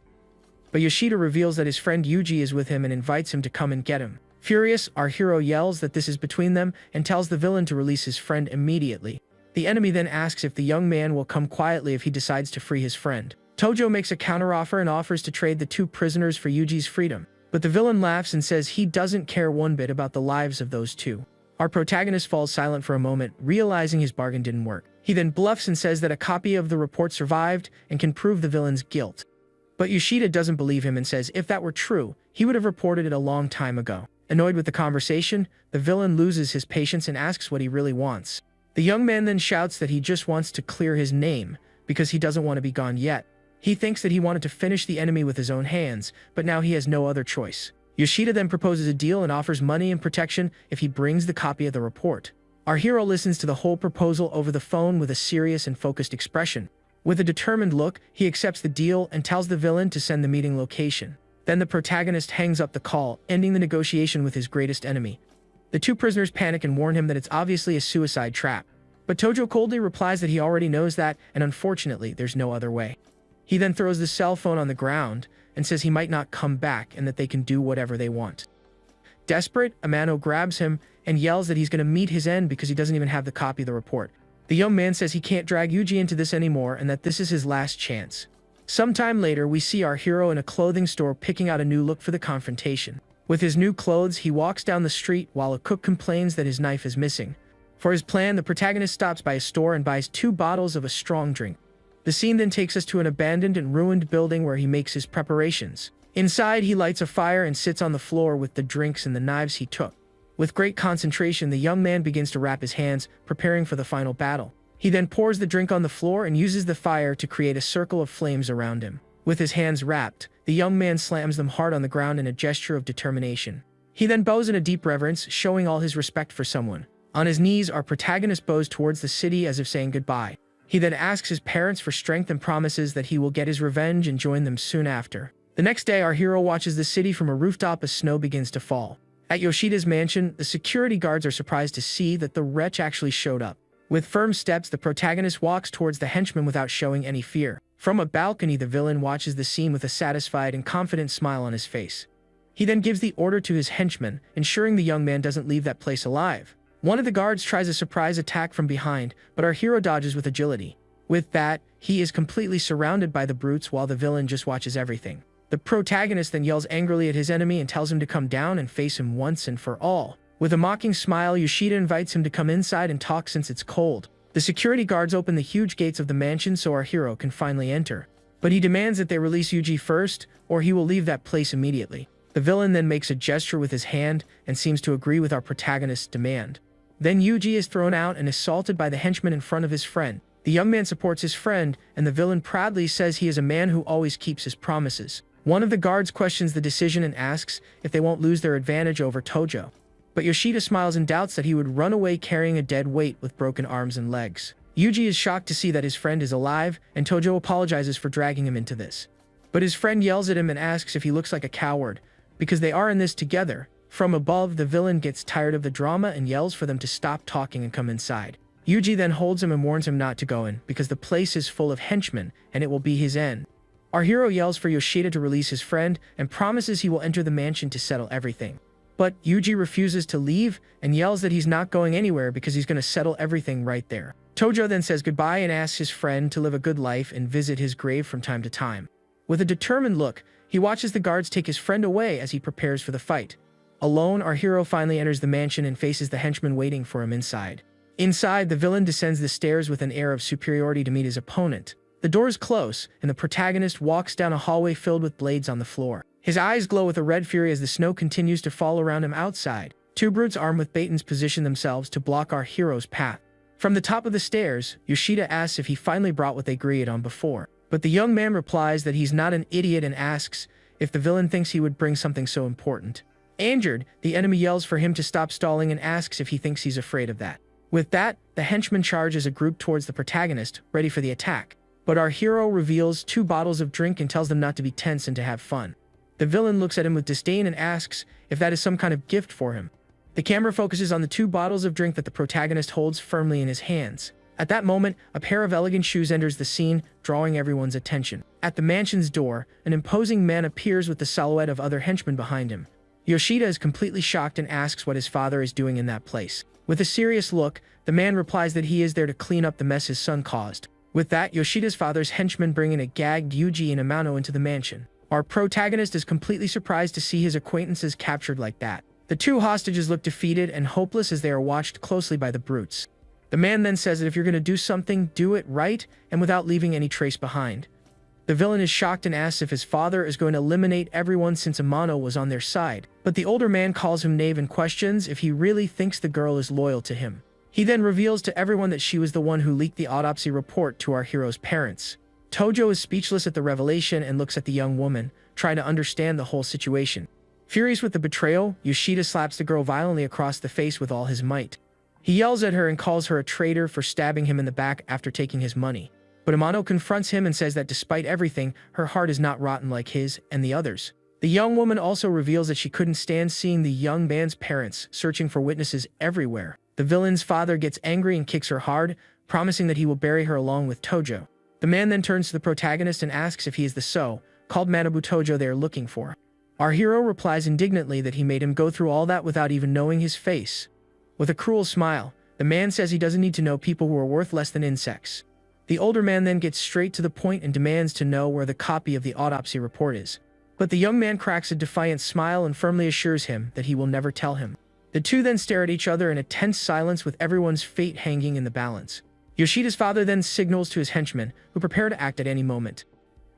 But Yoshida reveals that his friend Yuji is with him and invites him to come and get him. Furious, our hero yells that this is between them and tells the villain to release his friend immediately. The enemy then asks if the young man will come quietly if he decides to free his friend. Tojo makes a counteroffer and offers to trade the two prisoners for Yuji's freedom. But the villain laughs and says he doesn't care one bit about the lives of those two. Our protagonist falls silent for a moment, realizing his bargain didn't work. He then bluffs and says that a copy of the report survived and can prove the villain's guilt. But Yoshida doesn't believe him and says if that were true, he would have reported it a long time ago. Annoyed with the conversation, the villain loses his patience and asks what he really wants. The young man then shouts that he just wants to clear his name because he doesn't want to be gone yet. He thinks that he wanted to finish the enemy with his own hands, but now he has no other choice. Yoshida then proposes a deal and offers money and protection if he brings the copy of the report. Our hero listens to the whole proposal over the phone with a serious and focused expression. With a determined look, he accepts the deal and tells the villain to send the meeting location. Then the protagonist hangs up the call, ending the negotiation with his greatest enemy. The two prisoners panic and warn him that it's obviously a suicide trap. But Tojo coldly replies that he already knows that, and unfortunately, there's no other way. He then throws the cell phone on the ground and says he might not come back and that they can do whatever they want. Desperate, Amano grabs him and yells that he's going to meet his end because he doesn't even have the copy of the report. The young man says he can't drag Yuji into this anymore and that this is his last chance. Sometime later, we see our hero in a clothing store picking out a new look for the confrontation. With his new clothes, he walks down the street while a cook complains that his knife is missing. For his plan, the protagonist stops by a store and buys 2 bottles of a strong drink. The scene then takes us to an abandoned and ruined building where he makes his preparations. Inside, he lights a fire and sits on the floor with the drinks and the knives he took. With great concentration, the young man begins to wrap his hands, preparing for the final battle. He then pours the drink on the floor and uses the fire to create a circle of flames around him. With his hands wrapped, the young man slams them hard on the ground in a gesture of determination. He then bows in a deep reverence, showing all his respect for someone. On his knees, our protagonist bows towards the city as if saying goodbye. He then asks his parents for strength and promises that he will get his revenge and join them soon after. The next day, our hero watches the city from a rooftop as snow begins to fall. At Yoshida's mansion, the security guards are surprised to see that the wretch actually showed up. With firm steps, the protagonist walks towards the henchman without showing any fear. From a balcony, the villain watches the scene with a satisfied and confident smile on his face. He then gives the order to his henchman, ensuring the young man doesn't leave that place alive. One of the guards tries a surprise attack from behind, but our hero dodges with agility. With that, he is completely surrounded by the brutes while the villain just watches everything. The protagonist then yells angrily at his enemy and tells him to come down and face him once and for all. With a mocking smile, Yoshida invites him to come inside and talk since it's cold. The security guards open the huge gates of the mansion so our hero can finally enter. But he demands that they release Yuji first, or he will leave that place immediately. The villain then makes a gesture with his hand and seems to agree with our protagonist's demand. Then Yuji is thrown out and assaulted by the henchman in front of his friend. The young man supports his friend, and the villain proudly says he is a man who always keeps his promises. One of the guards questions the decision and asks if they won't lose their advantage over Tojo. But Yoshida smiles and doubts that he would run away carrying a dead weight with broken arms and legs. Yuji is shocked to see that his friend is alive, and Tojo apologizes for dragging him into this. But his friend yells at him and asks if he looks like a coward, because they are in this together. From above, the villain gets tired of the drama and yells for them to stop talking and come inside. Yuji then holds him and warns him not to go in, because the place is full of henchmen, and it will be his end. Our hero yells for Yoshida to release his friend, and promises he will enter the mansion to settle everything. But Yuji refuses to leave, and yells that he's not going anywhere because he's going to settle everything right there. Tojo then says goodbye and asks his friend to live a good life and visit his grave from time to time. With a determined look, he watches the guards take his friend away as he prepares for the fight. Alone, our hero finally enters the mansion and faces the henchmen waiting for him inside. Inside, the villain descends the stairs with an air of superiority to meet his opponent. The doors close, and the protagonist walks down a hallway filled with blades on the floor. His eyes glow with a red fury as the snow continues to fall around him outside. Two brutes armed with batons position themselves to block our hero's path. From the top of the stairs, Yoshida asks if he finally brought what they agreed on before. But the young man replies that he's not an idiot and asks if the villain thinks he would bring something so important. Angered, the enemy yells for him to stop stalling and asks if he thinks he's afraid of that. With that, the henchmen charge as a group towards the protagonist, ready for the attack. But our hero reveals 2 bottles of drink and tells them not to be tense and to have fun. The villain looks at him with disdain and asks if that is some kind of gift for him. The camera focuses on the 2 bottles of drink that the protagonist holds firmly in his hands. At that moment, a pair of elegant shoes enters the scene, drawing everyone's attention. At the mansion's door, an imposing man appears with the silhouette of other henchmen behind him. Yoshida is completely shocked and asks what his father is doing in that place. With a serious look, the man replies that he is there to clean up the mess his son caused. With that, Yoshida's father's henchmen bring in a gagged Yuji and Amano into the mansion. Our protagonist is completely surprised to see his acquaintances captured like that. The 2 hostages look defeated and hopeless as they are watched closely by the brutes. The man then says that if you're going to do something, do it right and without leaving any trace behind. The villain is shocked and asks if his father is going to eliminate everyone since Amano was on their side. But the older man calls him knave and questions if he really thinks the girl is loyal to him. He then reveals to everyone that she was the one who leaked the autopsy report to our hero's parents. Tojo is speechless at the revelation and looks at the young woman, trying to understand the whole situation. Furious with the betrayal, Yoshida slaps the girl violently across the face with all his might. He yells at her and calls her a traitor for stabbing him in the back after taking his money. But Amano confronts him and says that despite everything, her heart is not rotten like his and the others. The young woman also reveals that she couldn't stand seeing the young man's parents searching for witnesses everywhere. The villain's father gets angry and kicks her hard, promising that he will bury her along with Tojo. The man then turns to the protagonist and asks if he is the so-called Manabu Tojo they are looking for. Our hero replies indignantly that he made him go through all that without even knowing his face. With a cruel smile, the man says he doesn't need to know people who are worth less than insects. The older man then gets straight to the point and demands to know where the copy of the autopsy report is. But the young man cracks a defiant smile and firmly assures him that he will never tell him. The 2 then stare at each other in a tense silence with everyone's fate hanging in the balance. Yoshida's father then signals to his henchmen, who prepare to act at any moment.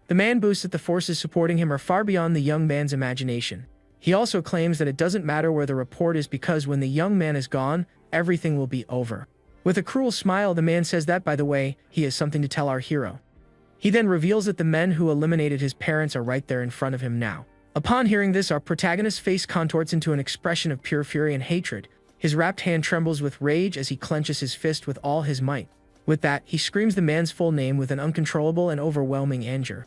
The man boasts that the forces supporting him are far beyond the young man's imagination. He also claims that it doesn't matter where the report is because when the young man is gone, everything will be over. With a cruel smile, the man says that, by the way, he has something to tell our hero. He then reveals that the men who eliminated his parents are right there in front of him now. Upon hearing this, our protagonist's face contorts into an expression of pure fury and hatred. His wrapped hand trembles with rage as he clenches his fist with all his might. With that, he screams the man's full name with an uncontrollable and overwhelming anger.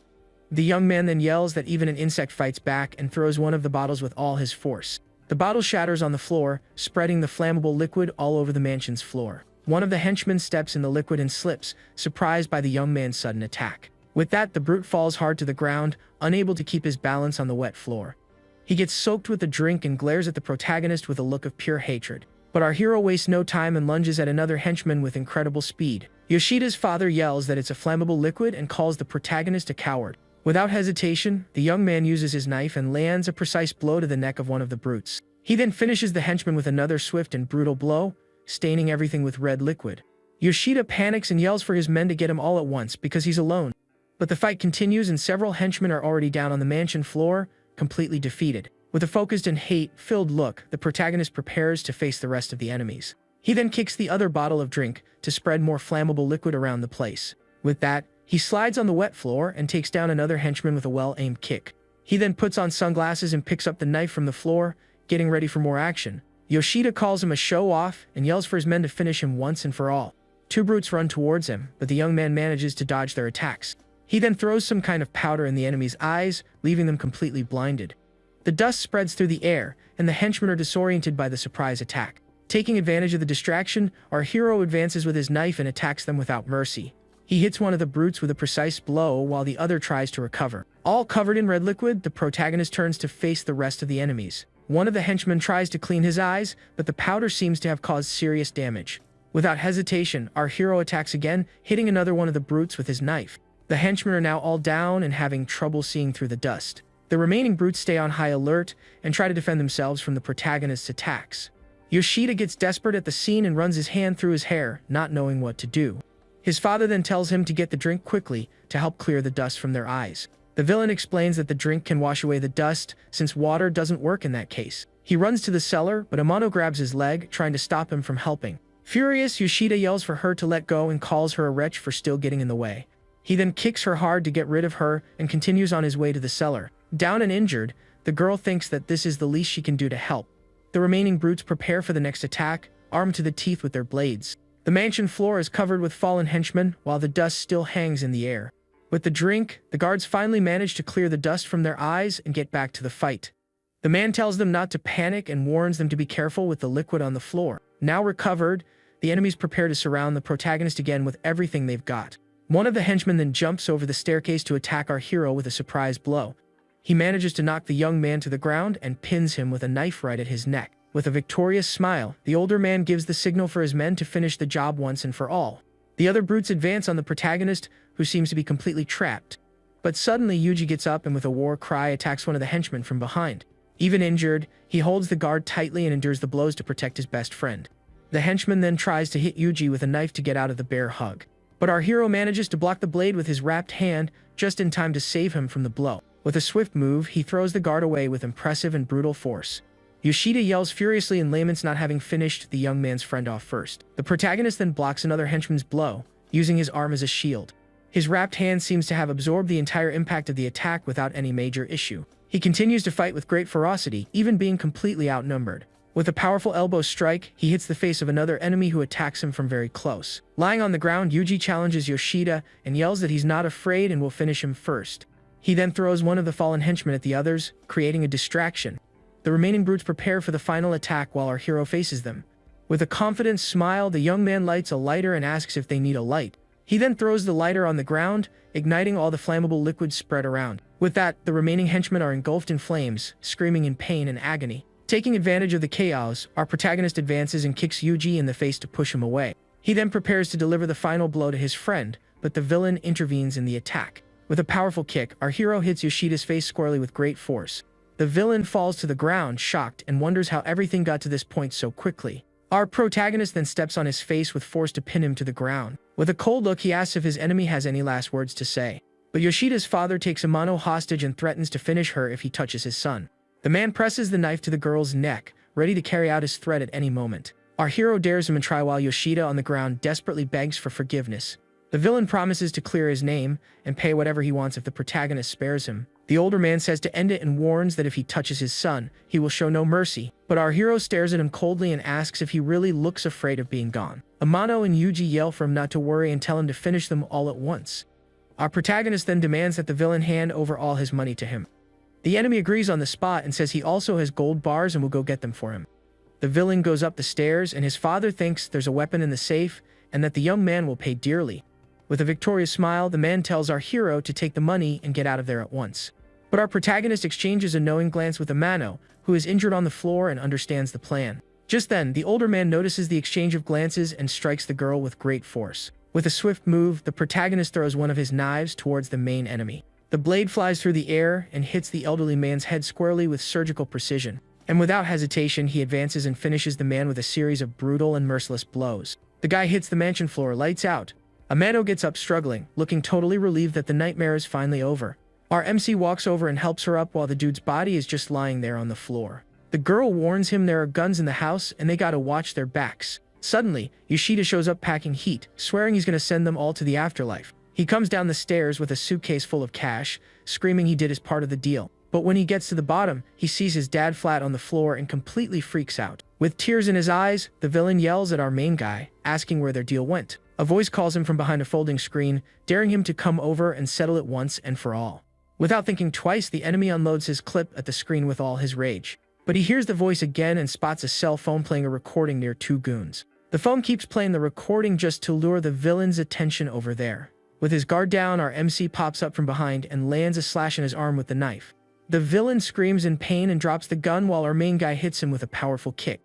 The young man then yells that even an insect fights back and throws one of the bottles with all his force. The bottle shatters on the floor, spreading the flammable liquid all over the mansion's floor. One of the henchmen steps in the liquid and slips, surprised by the young man's sudden attack. With that, the brute falls hard to the ground, unable to keep his balance on the wet floor. He gets soaked with the drink and glares at the protagonist with a look of pure hatred. But our hero wastes no time and lunges at another henchman with incredible speed. Yoshida's father yells that it's a flammable liquid and calls the protagonist a coward. Without hesitation, the young man uses his knife and lands a precise blow to the neck of one of the brutes. He then finishes the henchman with another swift and brutal blow, staining everything with red liquid. Yoshida panics and yells for his men to get him all at once because he's alone. But the fight continues and several henchmen are already down on the mansion floor, completely defeated. With a focused and hate-filled look, the protagonist prepares to face the rest of the enemies. He then kicks the other bottle of drink to spread more flammable liquid around the place. With that, he slides on the wet floor and takes down another henchman with a well-aimed kick. He then puts on sunglasses and picks up the knife from the floor, getting ready for more action. Yoshida calls him a show-off and yells for his men to finish him once and for all. Two brutes run towards him, but the young man manages to dodge their attacks. He then throws some kind of powder in the enemy's eyes, leaving them completely blinded. The dust spreads through the air, and the henchmen are disoriented by the surprise attack. Taking advantage of the distraction, our hero advances with his knife and attacks them without mercy. He hits one of the brutes with a precise blow while the other tries to recover. All covered in red liquid, the protagonist turns to face the rest of the enemies. One of the henchmen tries to clean his eyes, but the powder seems to have caused serious damage. Without hesitation, our hero attacks again, hitting another one of the brutes with his knife. The henchmen are now all down and having trouble seeing through the dust. The remaining brutes stay on high alert and try to defend themselves from the protagonist's attacks. Yoshida gets desperate at the scene and runs his hand through his hair, not knowing what to do. His father then tells him to get the drink quickly to help clear the dust from their eyes. The villain explains that the drink can wash away the dust, since water doesn't work in that case. He runs to the cellar, but Amano grabs his leg, trying to stop him from helping. Furious, Yoshida yells for her to let go and calls her a wretch for still getting in the way. He then kicks her hard to get rid of her and continues on his way to the cellar. Down and injured, the girl thinks that this is the least she can do to help. The remaining brutes prepare for the next attack, armed to the teeth with their blades. The mansion floor is covered with fallen henchmen, while the dust still hangs in the air. With the drink, the guards finally manage to clear the dust from their eyes and get back to the fight. The man tells them not to panic and warns them to be careful with the liquid on the floor. Now recovered, the enemies prepare to surround the protagonist again with everything they've got. One of the henchmen then jumps over the staircase to attack our hero with a surprise blow. He manages to knock the young man to the ground and pins him with a knife right at his neck. With a victorious smile, the older man gives the signal for his men to finish the job once and for all. The other brutes advance on the protagonist, who seems to be completely trapped. But suddenly Yuji gets up and with a war cry attacks one of the henchmen from behind. Even injured, he holds the guard tightly and endures the blows to protect his best friend. The henchman then tries to hit Yuji with a knife to get out of the bear hug. But our hero manages to block the blade with his wrapped hand, just in time to save him from the blow. With a swift move, he throws the guard away with impressive and brutal force. Yoshida yells furiously and laments not having finished the young man's friend off first. The protagonist then blocks another henchman's blow, using his arm as a shield. His wrapped hand seems to have absorbed the entire impact of the attack without any major issue. He continues to fight with great ferocity, even being completely outnumbered. With a powerful elbow strike, he hits the face of another enemy who attacks him from very close. Lying on the ground, Yuji challenges Yoshida and yells that he's not afraid and will finish him first. He then throws one of the fallen henchmen at the others, creating a distraction. The remaining brutes prepare for the final attack while our hero faces them. With a confident smile, the young man lights a lighter and asks if they need a light. He then throws the lighter on the ground, igniting all the flammable liquids spread around. With that, the remaining henchmen are engulfed in flames, screaming in pain and agony. Taking advantage of the chaos, our protagonist advances and kicks Yuji in the face to push him away. He then prepares to deliver the final blow to his friend, but the villain intervenes in the attack. With a powerful kick, our hero hits Yoshida's face squarely with great force. The villain falls to the ground, shocked, and wonders how everything got to this point so quickly. Our protagonist then steps on his face with force to pin him to the ground. With a cold look, he asks if his enemy has any last words to say. But Yoshida's father takes Amano hostage and threatens to finish her if he touches his son. The man presses the knife to the girl's neck, ready to carry out his threat at any moment. Our hero dares him and try while Yoshida on the ground desperately begs for forgiveness. The villain promises to clear his name and pay whatever he wants if the protagonist spares him. The older man says to end it and warns that if he touches his son, he will show no mercy. But our hero stares at him coldly and asks if he really looks afraid of being gone. Amano and Yuji yell for him not to worry and tell him to finish them all at once. Our protagonist then demands that the villain hand over all his money to him. The enemy agrees on the spot and says he also has gold bars and will go get them for him. The villain goes up the stairs and his father thinks there's a weapon in the safe and that the young man will pay dearly. With a victorious smile, the man tells our hero to take the money and get out of there at once. But our protagonist exchanges a knowing glance with Amano, who is injured on the floor and understands the plan. Just then, the older man notices the exchange of glances and strikes the girl with great force. With a swift move, the protagonist throws one of his knives towards the main enemy. The blade flies through the air and hits the elderly man's head squarely with surgical precision. And without hesitation, he advances and finishes the man with a series of brutal and merciless blows. The guy hits the mansion floor, lights out. Amano gets up struggling, looking totally relieved that the nightmare is finally over. Our MC walks over and helps her up while the dude's body is just lying there on the floor. The girl warns him there are guns in the house and they gotta watch their backs. Suddenly, Yoshida shows up packing heat, swearing he's gonna send them all to the afterlife. He comes down the stairs with a suitcase full of cash, screaming he did as part of the deal. But when he gets to the bottom, he sees his dad flat on the floor and completely freaks out. With tears in his eyes, the villain yells at our main guy, asking where their deal went. A voice calls him from behind a folding screen, daring him to come over and settle it once and for all. Without thinking twice, the enemy unloads his clip at the screen with all his rage. But he hears the voice again and spots a cell phone playing a recording near two goons. The phone keeps playing the recording just to lure the villain's attention over there. With his guard down, our MC pops up from behind and lands a slash in his arm with the knife. The villain screams in pain and drops the gun while our main guy hits him with a powerful kick.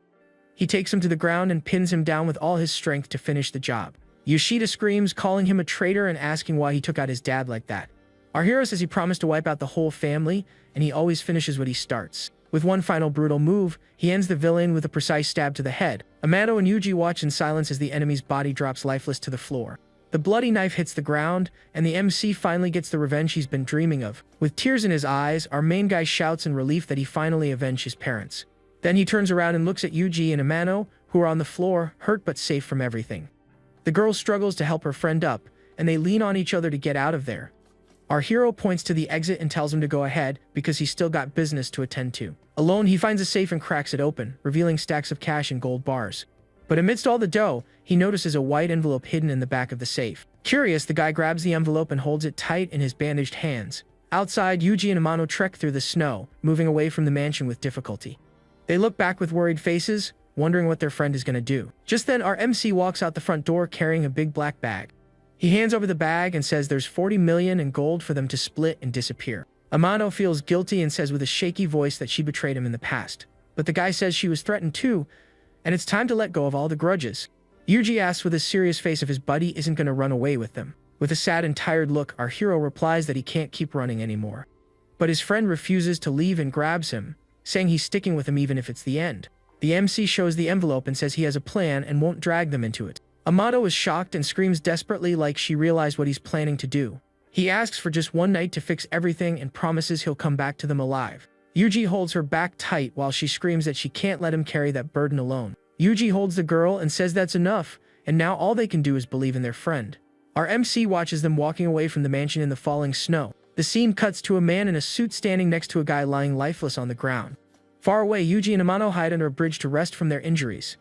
He takes him to the ground and pins him down with all his strength to finish the job. Yoshida screams, calling him a traitor and asking why he took out his dad like that. Our hero says he promised to wipe out the whole family, and he always finishes what he starts. With one final brutal move, he ends the villain with a precise stab to the head. Amano and Yuji watch in silence as the enemy's body drops lifeless to the floor. The bloody knife hits the ground, and the MC finally gets the revenge he's been dreaming of. With tears in his eyes, our main guy shouts in relief that he finally avenged his parents. Then he turns around and looks at Yuji and Amano, who are on the floor, hurt but safe from everything. The girl struggles to help her friend up, and they lean on each other to get out of there. Our hero points to the exit and tells him to go ahead because he's still got business to attend to. Alone, he finds a safe and cracks it open, revealing stacks of cash and gold bars. But amidst all the dough, he notices a white envelope hidden in the back of the safe. Curious, the guy grabs the envelope and holds it tight in his bandaged hands. Outside, Yuji and Amano trek through the snow, moving away from the mansion with difficulty. They look back with worried faces, wondering what their friend is going to do. Just then, our MC walks out the front door carrying a big black bag. He hands over the bag and says there's 40 million in gold for them to split and disappear. Amano feels guilty and says with a shaky voice that she betrayed him in the past. But the guy says she was threatened too, and it's time to let go of all the grudges. Yuji asks with a serious face if his buddy isn't going to run away with them. With a sad and tired look, our hero replies that he can't keep running anymore. But his friend refuses to leave and grabs him, saying he's sticking with him even if it's the end. The MC shows the envelope and says he has a plan and won't drag them into it. Amado is shocked and screams desperately like she realized what he's planning to do. He asks for just one night to fix everything and promises he'll come back to them alive. Yuji holds her back tight while she screams that she can't let him carry that burden alone. Yuji holds the girl and says that's enough, and now all they can do is believe in their friend. Our MC watches them walking away from the mansion in the falling snow. The scene cuts to a man in a suit standing next to a guy lying lifeless on the ground. Far away, Yuji and Amano hide under a bridge to rest from their injuries.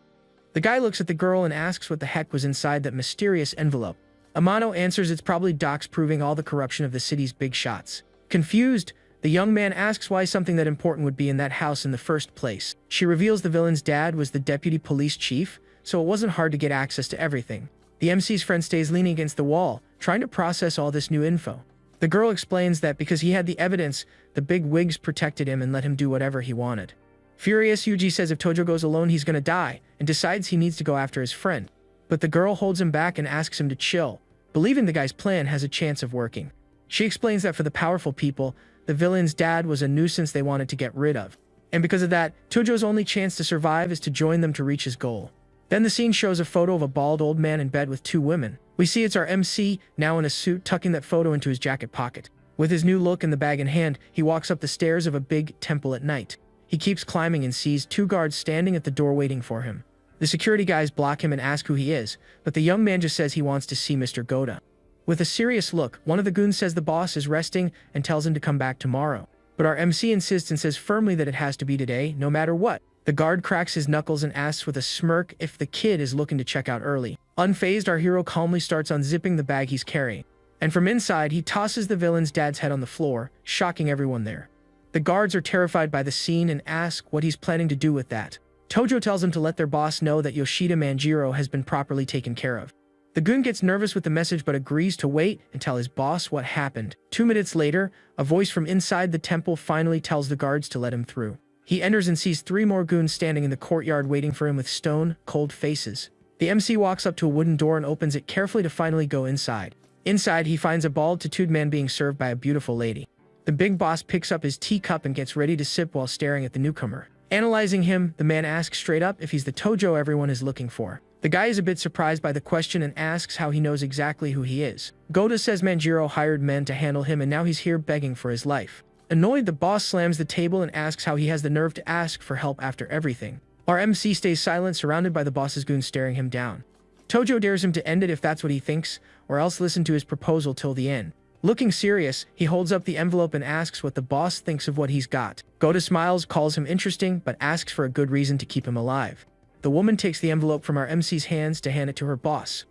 The guy looks at the girl and asks what the heck was inside that mysterious envelope. Amano answers it's probably docs proving all the corruption of the city's big shots. Confused, the young man asks why something that important would be in that house in the first place. She reveals the villain's dad was the deputy police chief, so it wasn't hard to get access to everything. The MC's friend stays leaning against the wall, trying to process all this new info. The girl explains that because he had the evidence, the big wigs protected him and let him do whatever he wanted. Furious, Yuji says if Tojo goes alone, he's gonna die, and decides he needs to go after his friend. But the girl holds him back and asks him to chill, believing the guy's plan has a chance of working. She explains that for the powerful people, the villain's dad was a nuisance they wanted to get rid of. And because of that, Tojo's only chance to survive is to join them to reach his goal. Then the scene shows a photo of a bald old man in bed with two women. We see it's our MC, now in a suit, tucking that photo into his jacket pocket. With his new look and the bag in hand, he walks up the stairs of a big temple at night. He keeps climbing and sees two guards standing at the door waiting for him. The security guys block him and ask who he is, but the young man just says he wants to see Mr. Goda. With a serious look, one of the goons says the boss is resting and tells him to come back tomorrow. But our MC insists and says firmly that it has to be today, no matter what. The guard cracks his knuckles and asks with a smirk if the kid is looking to check out early. Unfazed, our hero calmly starts unzipping the bag he's carrying. And from inside, he tosses the villain's dad's head on the floor, shocking everyone there. The guards are terrified by the scene and ask what he's planning to do with that. Tojo tells them to let their boss know that Yoshida Manjiro has been properly taken care of. The goon gets nervous with the message but agrees to wait and tell his boss what happened. 2 minutes later, a voice from inside the temple finally tells the guards to let him through. He enters and sees 3 more goons standing in the courtyard waiting for him with stone, cold faces. The MC walks up to a wooden door and opens it carefully to finally go inside. Inside, he finds a bald-tattooed man being served by a beautiful lady. The big boss picks up his teacup and gets ready to sip while staring at the newcomer. Analyzing him, the man asks straight up if he's the Tojo everyone is looking for. The guy is a bit surprised by the question and asks how he knows exactly who he is. Goda says Manjiro hired men to handle him and now he's here begging for his life. Annoyed, the boss slams the table and asks how he has the nerve to ask for help after everything. Our MC stays silent, surrounded by the boss's goons staring him down. Tojo dares him to end it if that's what he thinks, or else listen to his proposal till the end. Looking serious, he holds up the envelope and asks what the boss thinks of what he's got. Goda smiles, calls him interesting, but asks for a good reason to keep him alive. The woman takes the envelope from our MC's hands to hand it to her boss.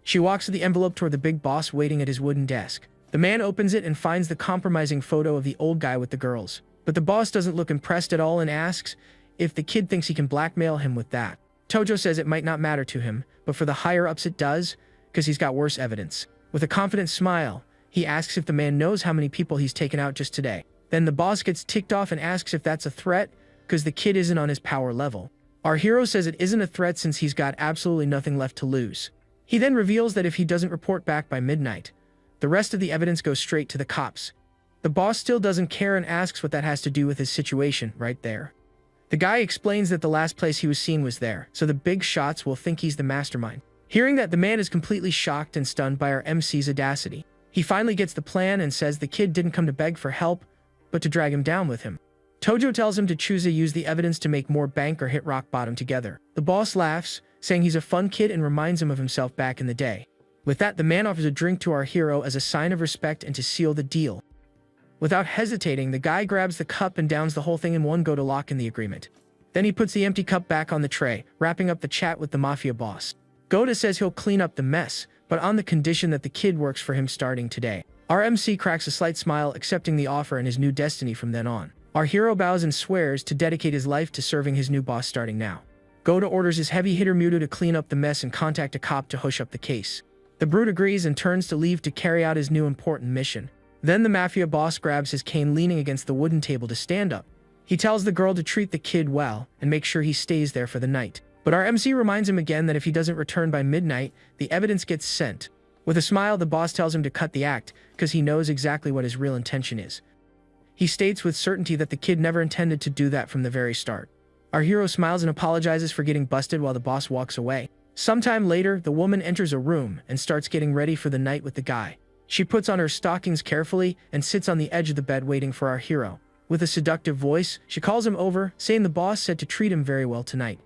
She walks with the envelope toward the big boss waiting at his wooden desk. The man opens it and finds the compromising photo of the old guy with the girls. But the boss doesn't look impressed at all and asks if the kid thinks he can blackmail him with that. Tojo says it might not matter to him, but for the higher-ups it does, because he's got worse evidence. With a confident smile, he asks if the man knows how many people he's taken out just today. Then the boss gets ticked off and asks if that's a threat, because the kid isn't on his power level. Our hero says it isn't a threat since he's got absolutely nothing left to lose. He then reveals that if he doesn't report back by midnight, the rest of the evidence goes straight to the cops. The boss still doesn't care and asks what that has to do with his situation right there. The guy explains that the last place he was seen was there, so the big shots will think he's the mastermind. Hearing that, the man is completely shocked and stunned by our MC's audacity. He finally gets the plan and says the kid didn't come to beg for help, but to drag him down with him. Tojo tells him to choose to use the evidence to make more bank or hit rock bottom together. The boss laughs, saying he's a fun kid and reminds him of himself back in the day. With that, the man offers a drink to our hero as a sign of respect and to seal the deal. Without hesitating, the guy grabs the cup and downs the whole thing in one go to lock in the agreement. Then he puts the empty cup back on the tray, wrapping up the chat with the mafia boss. Goda says he'll clean up the mess, but on the condition that the kid works for him starting today. Our MC cracks a slight smile, accepting the offer and his new destiny from then on. Our hero bows and swears to dedicate his life to serving his new boss starting now. Goda orders his heavy hitter Muto to clean up the mess and contact a cop to hush up the case. The brute agrees and turns to leave to carry out his new important mission. Then the mafia boss grabs his cane, leaning against the wooden table to stand up. He tells the girl to treat the kid well and make sure he stays there for the night. But our MC reminds him again that if he doesn't return by midnight, the evidence gets sent. With a smile, the boss tells him to cut the act, because he knows exactly what his real intention is. He states with certainty that the kid never intended to do that from the very start. Our hero smiles and apologizes for getting busted while the boss walks away. Sometime later, the woman enters a room and starts getting ready for the night with the guy. She puts on her stockings carefully and sits on the edge of the bed waiting for our hero. With a seductive voice, she calls him over, saying the boss said to treat him very well tonight.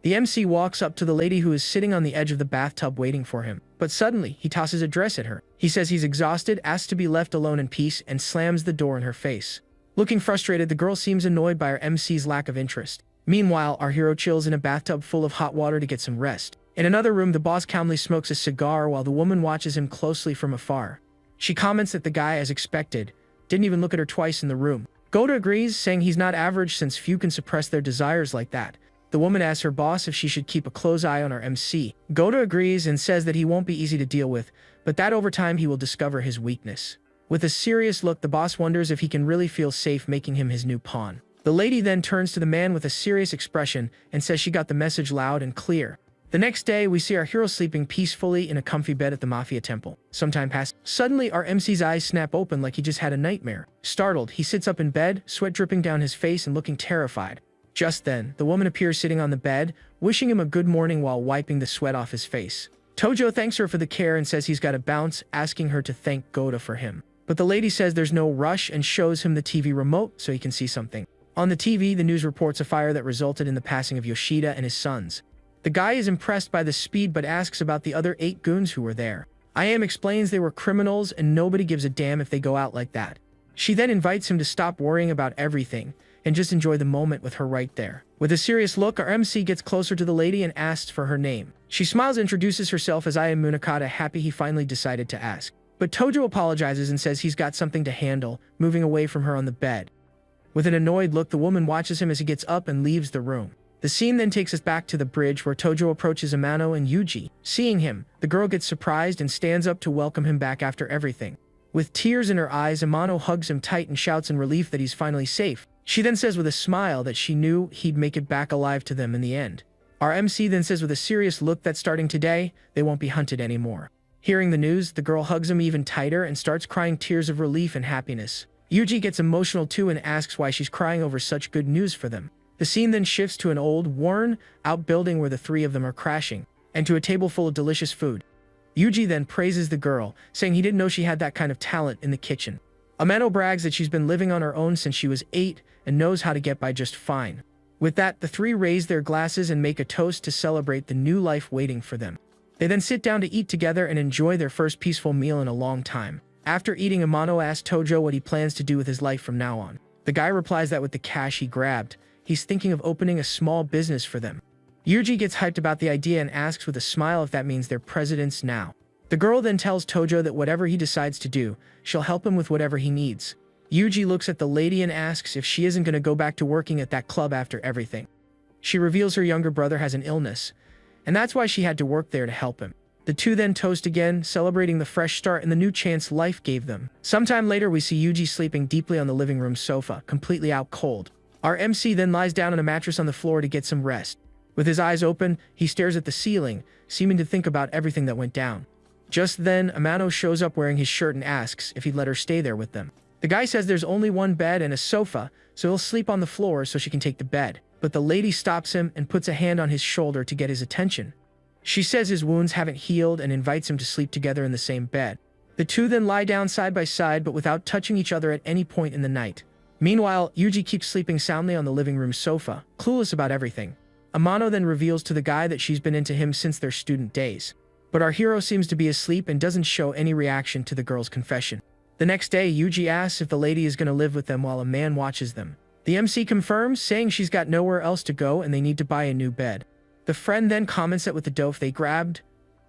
The MC walks up to the lady who is sitting on the edge of the bathtub waiting for him, but suddenly he tosses a dress at her. He says he's exhausted, asks to be left alone in peace, and slams the door in her face. Looking frustrated, the girl seems annoyed by our MC's lack of interest. Meanwhile, our hero chills in a bathtub full of hot water to get some rest. In another room, the boss calmly smokes a cigar while the woman watches him closely from afar. She comments that the guy, as expected, didn't even look at her twice in the room. Goda agrees, saying he's not average since few can suppress their desires like that. The woman asks her boss if she should keep a close eye on our MC. Goda agrees and says that he won't be easy to deal with, but that over time he will discover his weakness. With a serious look, the boss wonders if he can really feel safe making him his new pawn. The lady then turns to the man with a serious expression and says she got the message loud and clear. The next day, we see our hero sleeping peacefully in a comfy bed at the Mafia Temple. Some time passes. Suddenly, our MC's eyes snap open like he just had a nightmare. Startled, he sits up in bed, sweat dripping down his face and looking terrified. Just then, the woman appears sitting on the bed, wishing him a good morning while wiping the sweat off his face. Tojo thanks her for the care and says he's got to bounce, asking her to thank Goda for him. But the lady says there's no rush and shows him the TV remote so he can see something. On the TV, the news reports a fire that resulted in the passing of Yoshida and his sons. The guy is impressed by the speed but asks about the other 8 goons who were there. I.M. explains they were criminals and nobody gives a damn if they go out like that. She then invites him to stop worrying about everything and just enjoy the moment with her right there. With a serious look, our MC gets closer to the lady and asks for her name. She smiles and introduces herself as I.M. Munakata, happy he finally decided to ask. But Tojo apologizes and says he's got something to handle, moving away from her on the bed. With an annoyed look, the woman watches him as he gets up and leaves the room. The scene then takes us back to the bridge where Tojo approaches Amano and Yuji. Seeing him, the girl gets surprised and stands up to welcome him back after everything. With tears in her eyes, Amano hugs him tight and shouts in relief that he's finally safe. She then says with a smile that she knew he'd make it back alive to them in the end. Our MC then says with a serious look that starting today, they won't be hunted anymore. Hearing the news, the girl hugs him even tighter and starts crying tears of relief and happiness. Yuji gets emotional too and asks why she's crying over such good news for them. The scene then shifts to an old, worn-out building where the three of them are crashing, and to a table full of delicious food. Yuji then praises the girl, saying he didn't know she had that kind of talent in the kitchen. Amano brags that she's been living on her own since she was 8 and knows how to get by just fine. With that, the three raise their glasses and make a toast to celebrate the new life waiting for them. They then sit down to eat together and enjoy their first peaceful meal in a long time. After eating, Amano asks Tojo what he plans to do with his life from now on. The guy replies that with the cash he grabbed, he's thinking of opening a small business for them. Yuji gets hyped about the idea and asks with a smile if that means they're presidents now. The girl then tells Tojo that whatever he decides to do, she'll help him with whatever he needs. Yuji looks at the lady and asks if she isn't going to go back to working at that club after everything. She reveals her younger brother has an illness, and that's why she had to work there to help him. The two then toast again, celebrating the fresh start and the new chance life gave them. Sometime later, we see Yuji sleeping deeply on the living room sofa, completely out cold. Our MC then lies down on a mattress on the floor to get some rest. With his eyes open, he stares at the ceiling, seeming to think about everything that went down. Just then, Amano shows up wearing his shirt and asks if he'd let her stay there with them. The guy says there's only one bed and a sofa, so he'll sleep on the floor so she can take the bed. But the lady stops him and puts a hand on his shoulder to get his attention. She says his wounds haven't healed and invites him to sleep together in the same bed. The two then lie down side by side but without touching each other at any point in the night. Meanwhile, Yuji keeps sleeping soundly on the living room sofa, clueless about everything. Amano then reveals to the guy that she's been into him since their student days. But our hero seems to be asleep and doesn't show any reaction to the girl's confession. The next day, Yuji asks if the lady is going to live with them while a man watches them. The MC confirms, saying she's got nowhere else to go and they need to buy a new bed. The friend then comments that with the dough they grabbed,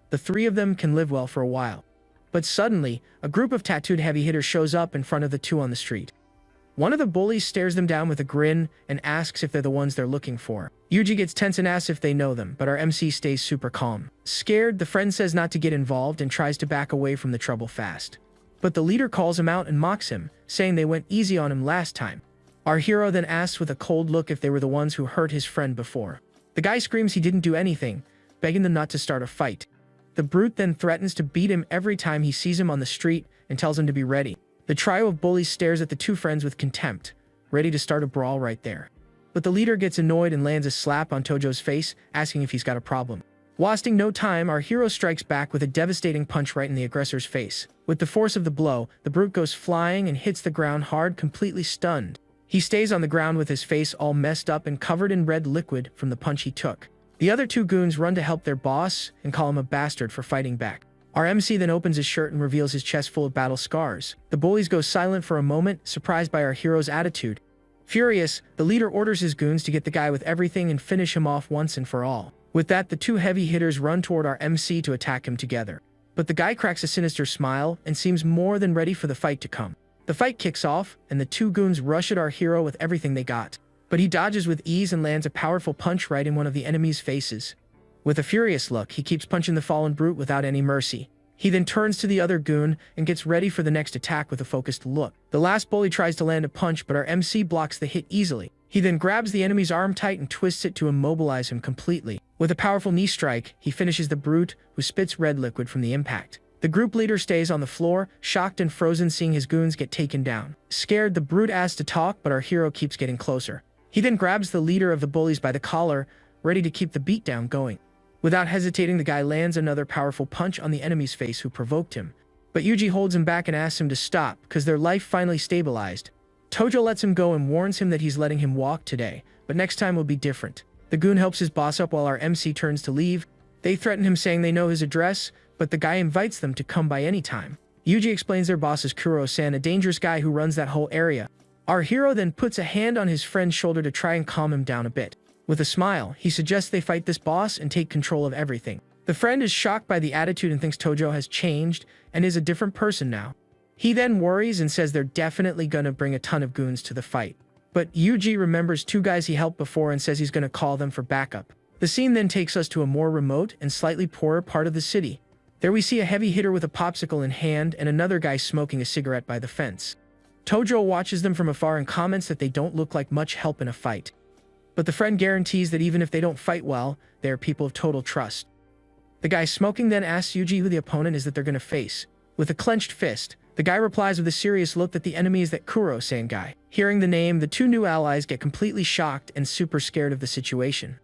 the three of them can live well for a while. But suddenly, a group of tattooed heavy hitters shows up in front of the two on the street. One of the bullies stares them down with a grin and asks if they're the ones they're looking for. Yuji gets tense and asks if they know them, but our MC stays super calm. Scared, the friend says not to get involved and tries to back away from the trouble fast. But the leader calls him out and mocks him, saying they went easy on him last time. Our hero then asks with a cold look if they were the ones who hurt his friend before. The guy screams he didn't do anything, begging them not to start a fight. The brute then threatens to beat him every time he sees him on the street and tells him to be ready. The trio of bullies stares at the two friends with contempt, ready to start a brawl right there. But the leader gets annoyed and lands a slap on Tojo's face, asking if he's got a problem. Wasting no time, our hero strikes back with a devastating punch right in the aggressor's face. With the force of the blow, the brute goes flying and hits the ground hard, completely stunned. He stays on the ground with his face all messed up and covered in red liquid from the punch he took. The other two goons run to help their boss and call him a bastard for fighting back. Our MC then opens his shirt and reveals his chest full of battle scars. The bullies go silent for a moment, surprised by our hero's attitude. Furious, the leader orders his goons to get the guy with everything and finish him off once and for all. With that, the two heavy hitters run toward our MC to attack him together. But the guy cracks a sinister smile and seems more than ready for the fight to come. The fight kicks off, and the two goons rush at our hero with everything they got. But he dodges with ease and lands a powerful punch right in one of the enemy's faces. With a furious look, he keeps punching the fallen brute without any mercy. He then turns to the other goon and gets ready for the next attack with a focused look. The last bully tries to land a punch, but our MC blocks the hit easily. He then grabs the enemy's arm tight and twists it to immobilize him completely. With a powerful knee strike, he finishes the brute, who spits red liquid from the impact. The group leader stays on the floor, shocked and frozen seeing his goons get taken down. Scared, the brute asks to talk, but our hero keeps getting closer. He then grabs the leader of the bullies by the collar, ready to keep the beatdown going. Without hesitating, the guy lands another powerful punch on the enemy's face who provoked him. But Yuji holds him back and asks him to stop, because their life finally stabilized. Tojo lets him go and warns him that he's letting him walk today, but next time will be different. The goon helps his boss up while our MC turns to leave. They threaten him saying they know his address, but the guy invites them to come by any time. Yuji explains their boss is Kuro-san, a dangerous guy who runs that whole area. Our hero then puts a hand on his friend's shoulder to try and calm him down a bit. With a smile, he suggests they fight this boss and take control of everything. The friend is shocked by the attitude and thinks Tojo has changed and is a different person now. He then worries and says they're definitely gonna bring a ton of goons to the fight. But Yuji remembers two guys he helped before and says he's gonna call them for backup. The scene then takes us to a more remote and slightly poorer part of the city. There we see a heavy hitter with a popsicle in hand and another guy smoking a cigarette by the fence. Tojo watches them from afar and comments that they don't look like much help in a fight. But the friend guarantees that even if they don't fight well, they are people of total trust. The guy smoking then asks Yuji who the opponent is that they're going to face. With a clenched fist, the guy replies with a serious look that the enemy is that Kuro-san guy. Hearing the name, the two new allies get completely shocked and super scared of the situation.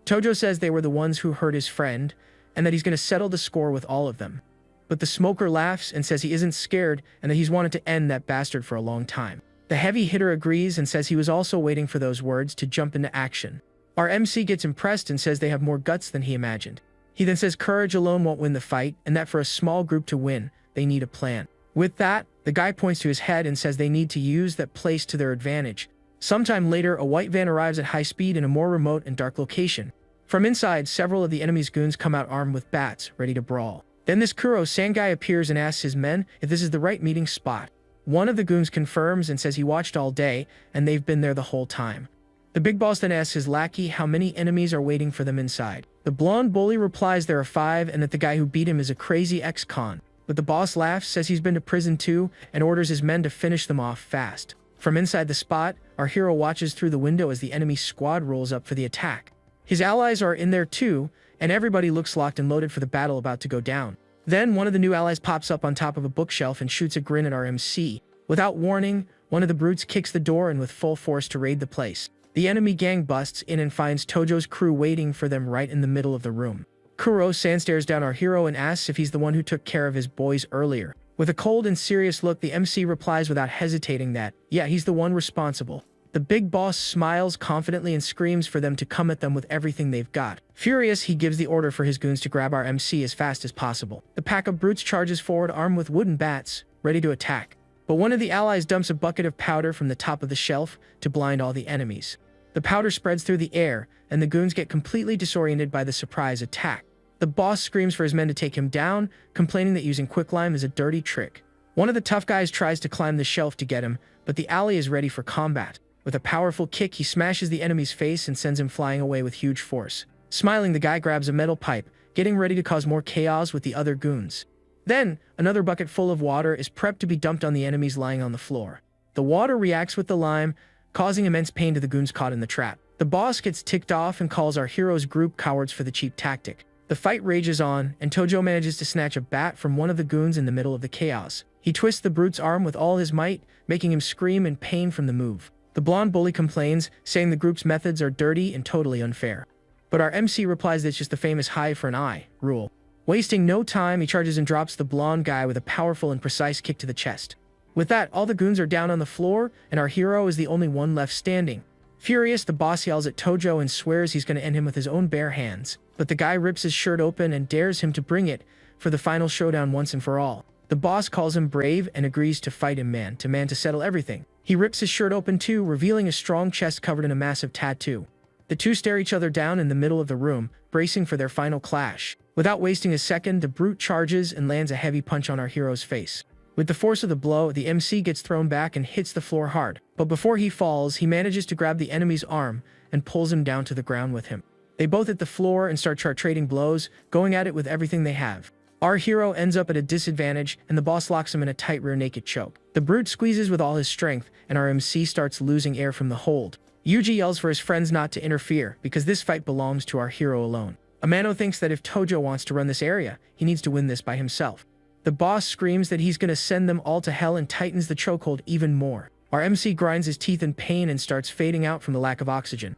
Tojo says they were the ones who hurt his friend, and that he's going to settle the score with all of them. But the smoker laughs and says he isn't scared and that he's wanted to end that bastard for a long time. The heavy hitter agrees and says he was also waiting for those words to jump into action. Our MC gets impressed and says they have more guts than he imagined. He then says courage alone won't win the fight, and that for a small group to win, they need a plan. With that, the guy points to his head and says they need to use that place to their advantage. Sometime later, a white van arrives at high speed in a more remote and dark location. From inside, several of the enemy's goons come out armed with bats, ready to brawl. Then this Kuro-san guy appears and asks his men if this is the right meeting spot. One of the goons confirms and says he watched all day, and they've been there the whole time. The big boss then asks his lackey how many enemies are waiting for them inside. The blonde bully replies there are 5 and that the guy who beat him is a crazy ex-con. But the boss laughs, says he's been to prison too, and orders his men to finish them off fast. From inside the spot, our hero watches through the window as the enemy squad rolls up for the attack. His allies are in there too, and everybody looks locked and loaded for the battle about to go down. Then one of the new allies pops up on top of a bookshelf and shoots a grin at our MC. Without warning, one of the brutes kicks the door in with full force to raid the place. The enemy gang busts in and finds Tojo's crew waiting for them right in the middle of the room. Kuro-san stares down our hero and asks if he's the one who took care of his boys earlier. With a cold and serious look, the MC replies without hesitating that, yeah, he's the one responsible. The big boss smiles confidently and screams for them to come at them with everything they've got. Furious, he gives the order for his goons to grab our MC as fast as possible. The pack of brutes charges forward armed with wooden bats, ready to attack. But one of the allies dumps a bucket of powder from the top of the shelf to blind all the enemies. The powder spreads through the air, and the goons get completely disoriented by the surprise attack. The boss screams for his men to take him down, complaining that using quicklime is a dirty trick. One of the tough guys tries to climb the shelf to get him, but the ally is ready for combat. With a powerful kick, he smashes the enemy's face and sends him flying away with huge force. Smiling, the guy grabs a metal pipe, getting ready to cause more chaos with the other goons. Then, another bucket full of water is prepped to be dumped on the enemies lying on the floor. The water reacts with the lime, causing immense pain to the goons caught in the trap. The boss gets ticked off and calls our hero's group cowards for the cheap tactic. The fight rages on, and Tojo manages to snatch a bat from one of the goons in the middle of the chaos. He twists the brute's arm with all his might, making him scream in pain from the move. The blonde bully complains, saying the group's methods are dirty and totally unfair. But our MC replies that it's just the famous eye for an eye rule. Wasting no time, he charges and drops the blonde guy with a powerful and precise kick to the chest. With that, all the goons are down on the floor, and our hero is the only one left standing. Furious, the boss yells at Tojo and swears he's going to end him with his own bare hands. But the guy rips his shirt open and dares him to bring it for the final showdown once and for all. The boss calls him brave and agrees to fight him man to settle everything. He rips his shirt open too, revealing a strong chest covered in a massive tattoo. The two stare each other down in the middle of the room, bracing for their final clash. Without wasting a second, the brute charges and lands a heavy punch on our hero's face. With the force of the blow, the MC gets thrown back and hits the floor hard. But before he falls, he manages to grab the enemy's arm and pulls him down to the ground with him. They both hit the floor and start trading blows, going at it with everything they have. Our hero ends up at a disadvantage, and the boss locks him in a tight rear naked choke. The brute squeezes with all his strength, and our MC starts losing air from the hold. Yuji yells for his friends not to interfere, because this fight belongs to our hero alone. Amano thinks that if Tojo wants to run this area, he needs to win this by himself. The boss screams that he's going to send them all to hell and tightens the chokehold even more. Our MC grinds his teeth in pain and starts fading out from the lack of oxygen.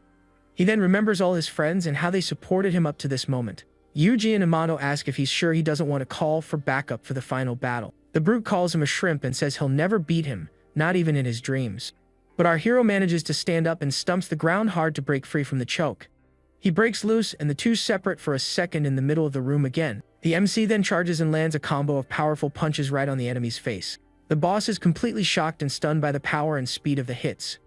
He then remembers all his friends and how they supported him up to this moment. Yuji and Amano ask if he's sure he doesn't want to call for backup for the final battle. The brute calls him a shrimp and says he'll never beat him, not even in his dreams. But our hero manages to stand up and stumps the ground hard to break free from the choke. He breaks loose, and the two separate for a second in the middle of the room again. The MC then charges and lands a combo of powerful punches right on the enemy's face. The boss is completely shocked and stunned by the power and speed of the hits.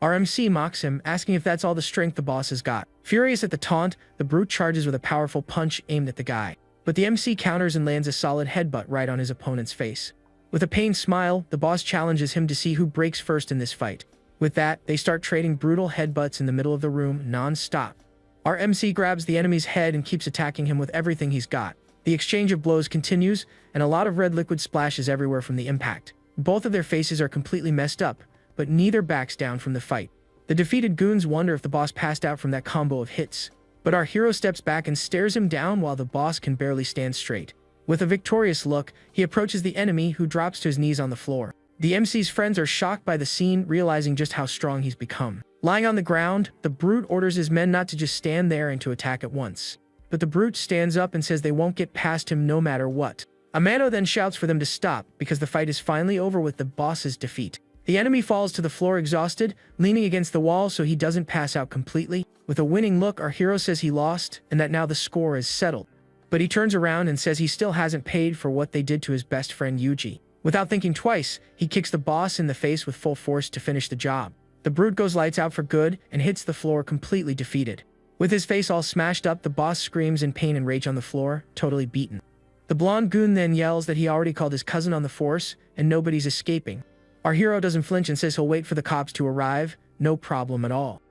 Our MC mocks him, asking if that's all the strength the boss has got. Furious at the taunt, the brute charges with a powerful punch aimed at the guy. But the MC counters and lands a solid headbutt right on his opponent's face. With a pained smile, the boss challenges him to see who breaks first in this fight. With that, they start trading brutal headbutts in the middle of the room, non-stop. Our MC grabs the enemy's head and keeps attacking him with everything he's got. The exchange of blows continues, and a lot of red liquid splashes everywhere from the impact. Both of their faces are completely messed up, but neither backs down from the fight. The defeated goons wonder if the boss passed out from that combo of hits. But our hero steps back and stares him down while the boss can barely stand straight. With a victorious look, he approaches the enemy, who drops to his knees on the floor. The MC's friends are shocked by the scene, realizing just how strong he's become. Lying on the ground, the brute orders his men not to just stand there and to attack at once. But the brute stands up and says they won't get past him no matter what. Amano then shouts for them to stop, because the fight is finally over with the boss's defeat. The enemy falls to the floor exhausted, leaning against the wall so he doesn't pass out completely. With a winning look, our hero says he lost, and that now the score is settled. But he turns around and says he still hasn't paid for what they did to his best friend Yuji. Without thinking twice, he kicks the boss in the face with full force to finish the job. The brute goes lights out for good and hits the floor completely defeated. With his face all smashed up, the boss screams in pain and rage on the floor, totally beaten. The blonde goon then yells that he already called his cousin on the force and nobody's escaping. Our hero doesn't flinch and says he'll wait for the cops to arrive, no problem at all.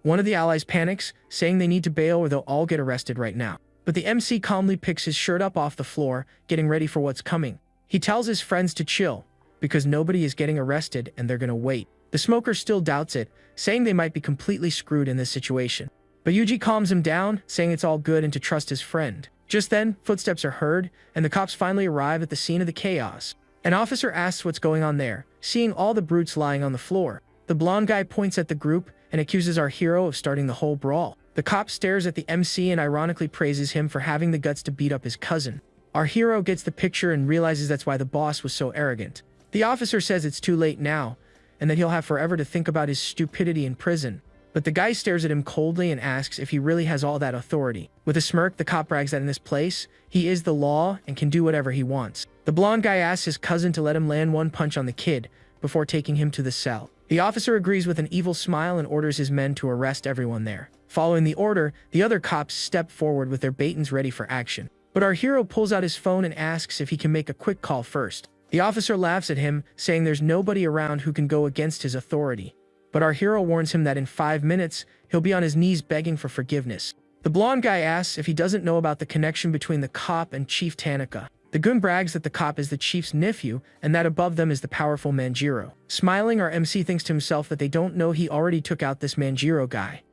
One of the allies panics, saying they need to bail or they'll all get arrested right now. But the MC calmly picks his shirt up off the floor, getting ready for what's coming. He tells his friends to chill, because nobody is getting arrested and they're gonna wait. The smoker still doubts it, saying they might be completely screwed in this situation. But Yuji calms him down, saying it's all good and to trust his friend. Just then, footsteps are heard, and the cops finally arrive at the scene of the chaos. An officer asks what's going on there, seeing all the brutes lying on the floor. The blonde guy points at the group and accuses our hero of starting the whole brawl. The cop stares at the MC and ironically praises him for having the guts to beat up his cousin. Our hero gets the picture and realizes that's why the boss was so arrogant. The officer says it's too late now, and that he'll have forever to think about his stupidity in prison. But the guy stares at him coldly and asks if he really has all that authority. With a smirk, the cop brags that in this place, he is the law and can do whatever he wants. The blonde guy asks his cousin to let him land one punch on the kid before taking him to the cell. The officer agrees with an evil smile and orders his men to arrest everyone there. Following the order, the other cops step forward with their batons ready for action. But our hero pulls out his phone and asks if he can make a quick call first. The officer laughs at him, saying there's nobody around who can go against his authority. But our hero warns him that in 5 minutes, he'll be on his knees begging for forgiveness. The blonde guy asks if he doesn't know about the connection between the cop and Chief Tanaka. The goon brags that the cop is the chief's nephew, and that above them is the powerful Manjiro. Smiling, our MC thinks to himself that they don't know he already took out this Manjiro guy.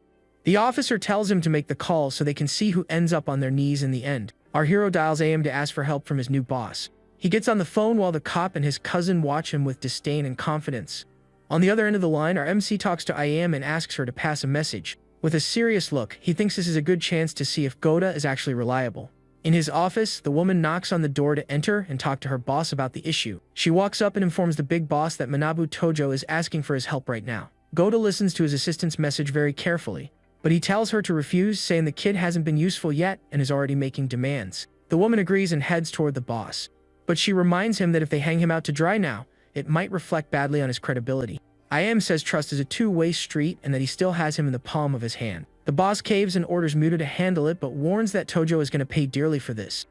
The officer tells him to make the call so they can see who ends up on their knees in the end. Our hero dials AM to ask for help from his new boss. He gets on the phone while the cop and his cousin watch him with disdain and confidence. On the other end of the line, our MC talks to IAM and asks her to pass a message. With a serious look, he thinks this is a good chance to see if Goda is actually reliable. In his office, the woman knocks on the door to enter and talk to her boss about the issue. She walks up and informs the big boss that Manabu Tojo is asking for his help right now. Goda listens to his assistant's message very carefully, but he tells her to refuse, saying the kid hasn't been useful yet and is already making demands. The woman agrees and heads toward the boss, but she reminds him that if they hang him out to dry now, it might reflect badly on his credibility. IM says trust is a two-way street and that he still has him in the palm of his hand. The boss caves and orders Muta to handle it, but warns that Tojo is going to pay dearly for this.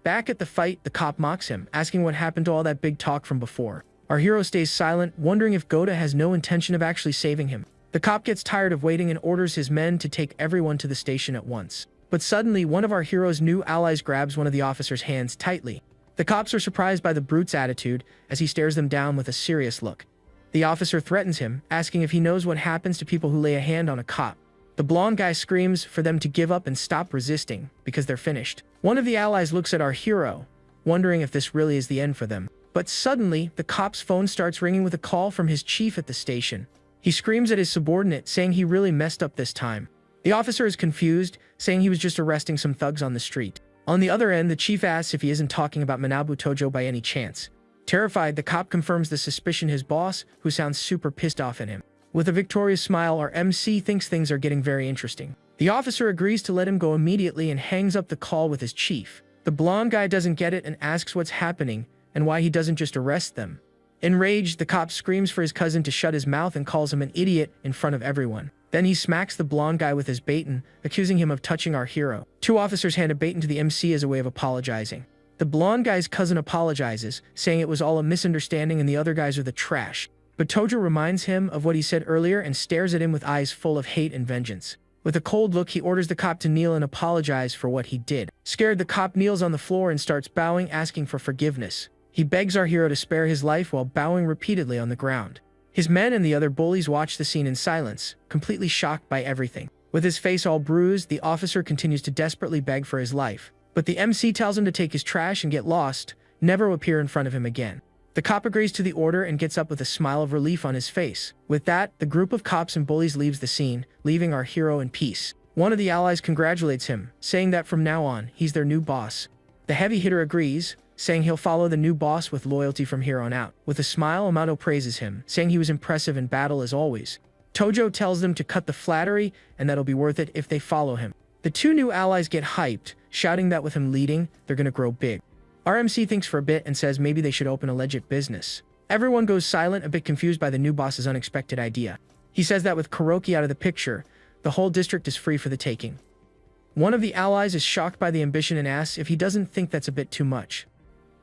Back at the fight, the cop mocks him, asking what happened to all that big talk from before. Our hero stays silent, wondering if Goda has no intention of actually saving him. The cop gets tired of waiting and orders his men to take everyone to the station at once. But suddenly, one of our hero's new allies grabs one of the officer's hands tightly. The cops are surprised by the brute's attitude as he stares them down with a serious look. The officer threatens him, asking if he knows what happens to people who lay a hand on a cop. The blonde guy screams for them to give up and stop resisting, because they're finished. One of the allies looks at our hero, wondering if this really is the end for them. But suddenly, the cop's phone starts ringing with a call from his chief at the station. He screams at his subordinate, saying he really messed up this time. The officer is confused, saying he was just arresting some thugs on the street. On the other end, the chief asks if he isn't talking about Manabu Tojo by any chance. Terrified, the cop confirms the suspicion his boss, who sounds super pissed off at him. With a victorious smile, our MC thinks things are getting very interesting. The officer agrees to let him go immediately and hangs up the call with his chief. The blonde guy doesn't get it and asks what's happening and why he doesn't just arrest them. Enraged, the cop screams for his cousin to shut his mouth and calls him an idiot in front of everyone. Then he smacks the blonde guy with his baton, accusing him of touching our hero. Two officers hand a baton to the MC as a way of apologizing. The blonde guy's cousin apologizes, saying it was all a misunderstanding and the other guys are the trash. But Tojo reminds him of what he said earlier and stares at him with eyes full of hate and vengeance. With a cold look, he orders the cop to kneel and apologize for what he did. Scared, the cop kneels on the floor and starts bowing, asking for forgiveness. He begs our hero to spare his life while bowing repeatedly on the ground. His men and the other bullies watch the scene in silence, completely shocked by everything. With his face all bruised, the officer continues to desperately beg for his life. But the MC tells him to take his trash and get lost, never appear in front of him again. The cop agrees to the order and gets up with a smile of relief on his face. With that, the group of cops and bullies leaves the scene, leaving our hero in peace. One of the allies congratulates him, saying that from now on, he's their new boss. The heavy hitter agrees, saying he'll follow the new boss with loyalty from here on out. With a smile, Amano praises him, saying he was impressive in battle as always. Tojo tells them to cut the flattery and that'll be worth it if they follow him. The two new allies get hyped, shouting that with him leading, they're gonna grow big. Our MC thinks for a bit and says maybe they should open a legit business. Everyone goes silent, a bit confused by the new boss's unexpected idea. He says that with Kuroki out of the picture, the whole district is free for the taking. One of the allies is shocked by the ambition and asks if he doesn't think that's a bit too much.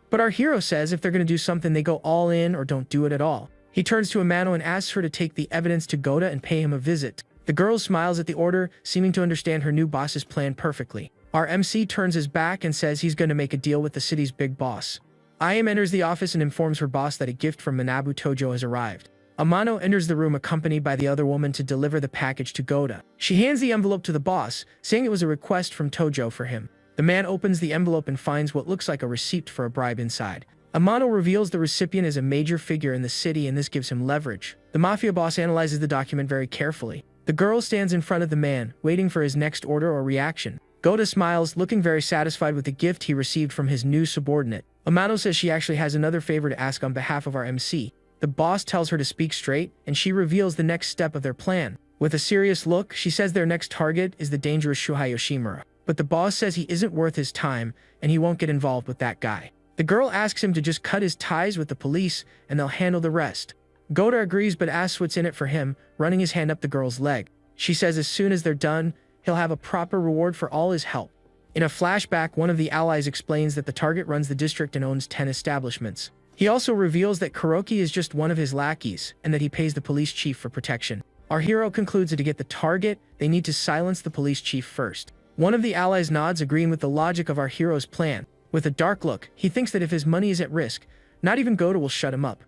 But our hero says if they're going to do something, they go all in or don't do it at all. He turns to Amano and asks her to take the evidence to Goda and pay him a visit. The girl smiles at the order, seeming to understand her new boss's plan perfectly. Our MC turns his back and says he's going to make a deal with the city's big boss. Ayam enters the office and informs her boss that a gift from Manabu Tojo has arrived. Amano enters the room accompanied by the other woman to deliver the package to Goda. She hands the envelope to the boss, saying it was a request from Tojo for him. The man opens the envelope and finds what looks like a receipt for a bribe inside. Amano reveals the recipient is a major figure in the city and this gives him leverage. The mafia boss analyzes the document very carefully. The girl stands in front of the man, waiting for his next order or reaction. Goda smiles, looking very satisfied with the gift he received from his new subordinate. Amano says she actually has another favor to ask on behalf of our MC. The boss tells her to speak straight, and she reveals the next step of their plan. With a serious look, she says their next target is the dangerous Shuhei Yoshimura. But the boss says he isn't worth his time, and he won't get involved with that guy. The girl asks him to just cut his ties with the police, and they'll handle the rest. Goda agrees but asks what's in it for him, running his hand up the girl's leg. She says as soon as they're done, he'll have a proper reward for all his help. In a flashback, one of the allies explains that the target runs the district and owns 10 establishments. He also reveals that Kuroki is just one of his lackeys, and that he pays the police chief for protection. Our hero concludes that to get the target, they need to silence the police chief first. One of the allies nods, agreeing with the logic of our hero's plan. With a dark look, he thinks that if his money is at risk, not even Goda will shut him up.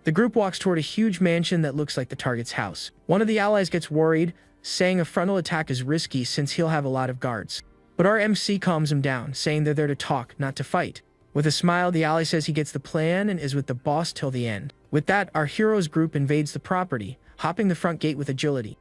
The group walks toward a huge mansion that looks like the target's house. One of the allies gets worried, saying a frontal attack is risky since he'll have a lot of guards. But our MC calms him down, saying they're there to talk, not to fight. With a smile, the ally says he gets the plan and is with the boss till the end. With that, our hero's group invades the property, hopping the front gate with agility.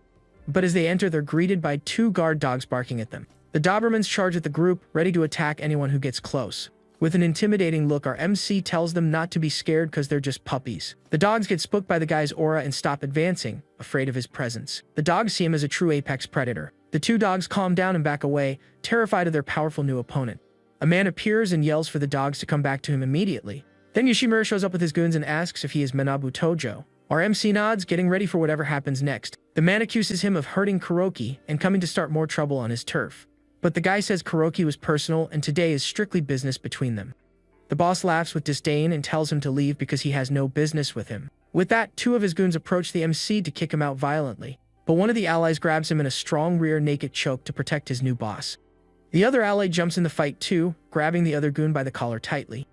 But as they enter, they're greeted by 2 guard dogs barking at them. The Dobermans charge at the group, ready to attack anyone who gets close. With an intimidating look, our MC tells them not to be scared because they're just puppies. The dogs get spooked by the guy's aura and stop advancing, afraid of his presence. The dogs see him as a true apex predator. The 2 dogs calm down and back away, terrified of their powerful new opponent. A man appears and yells for the dogs to come back to him immediately. Then Yoshimura shows up with his goons and asks if he is Manabu Tojo. Our MC nods, getting ready for whatever happens next. The man accuses him of hurting Kuroki and coming to start more trouble on his turf. But the guy says Kuroki was personal and today is strictly business between them. The boss laughs with disdain and tells him to leave because he has no business with him. With that, 2 of his goons approach the MC to kick him out violently. But one of the allies grabs him in a strong rear naked choke to protect his new boss. The other ally jumps in the fight too, grabbing the other goon by the collar tightly.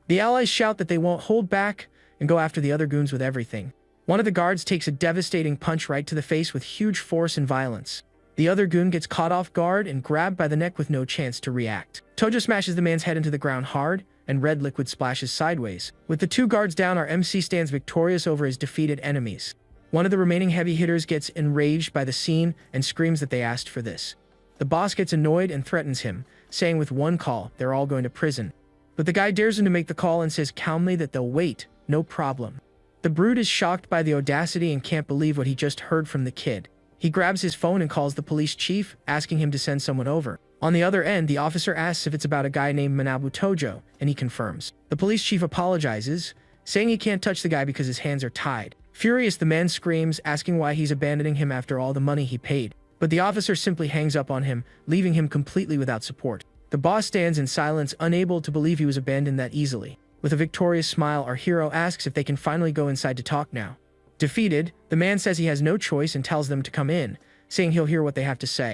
The allies shout that they won't hold back and go after the other goons with everything. One of the guards takes a devastating punch right to the face with huge force and violence. The other goon gets caught off guard and grabbed by the neck with no chance to react. Tojo smashes the man's head into the ground hard, and red liquid splashes sideways. With the 2 guards down, our MC stands victorious over his defeated enemies. One of the remaining heavy hitters gets enraged by the scene and screams that they asked for this. The boss gets annoyed and threatens him, saying with one call, they're all going to prison. But the guy dares him to make the call and says calmly that they'll wait, no problem. The brute is shocked by the audacity and can't believe what he just heard from the kid. He grabs his phone and calls the police chief, asking him to send someone over. On the other end, the officer asks if it's about a guy named Manabu Tojo, and he confirms. The police chief apologizes, saying he can't touch the guy because his hands are tied. Furious, the man screams, asking why he's abandoning him after all the money he paid. But the officer simply hangs up on him, leaving him completely without support. The boss stands in silence, unable to believe he was abandoned that easily. With a victorious smile, our hero asks if they can finally go inside to talk now. Defeated, the man says he has no choice and tells them to come in, saying he'll hear what they have to say.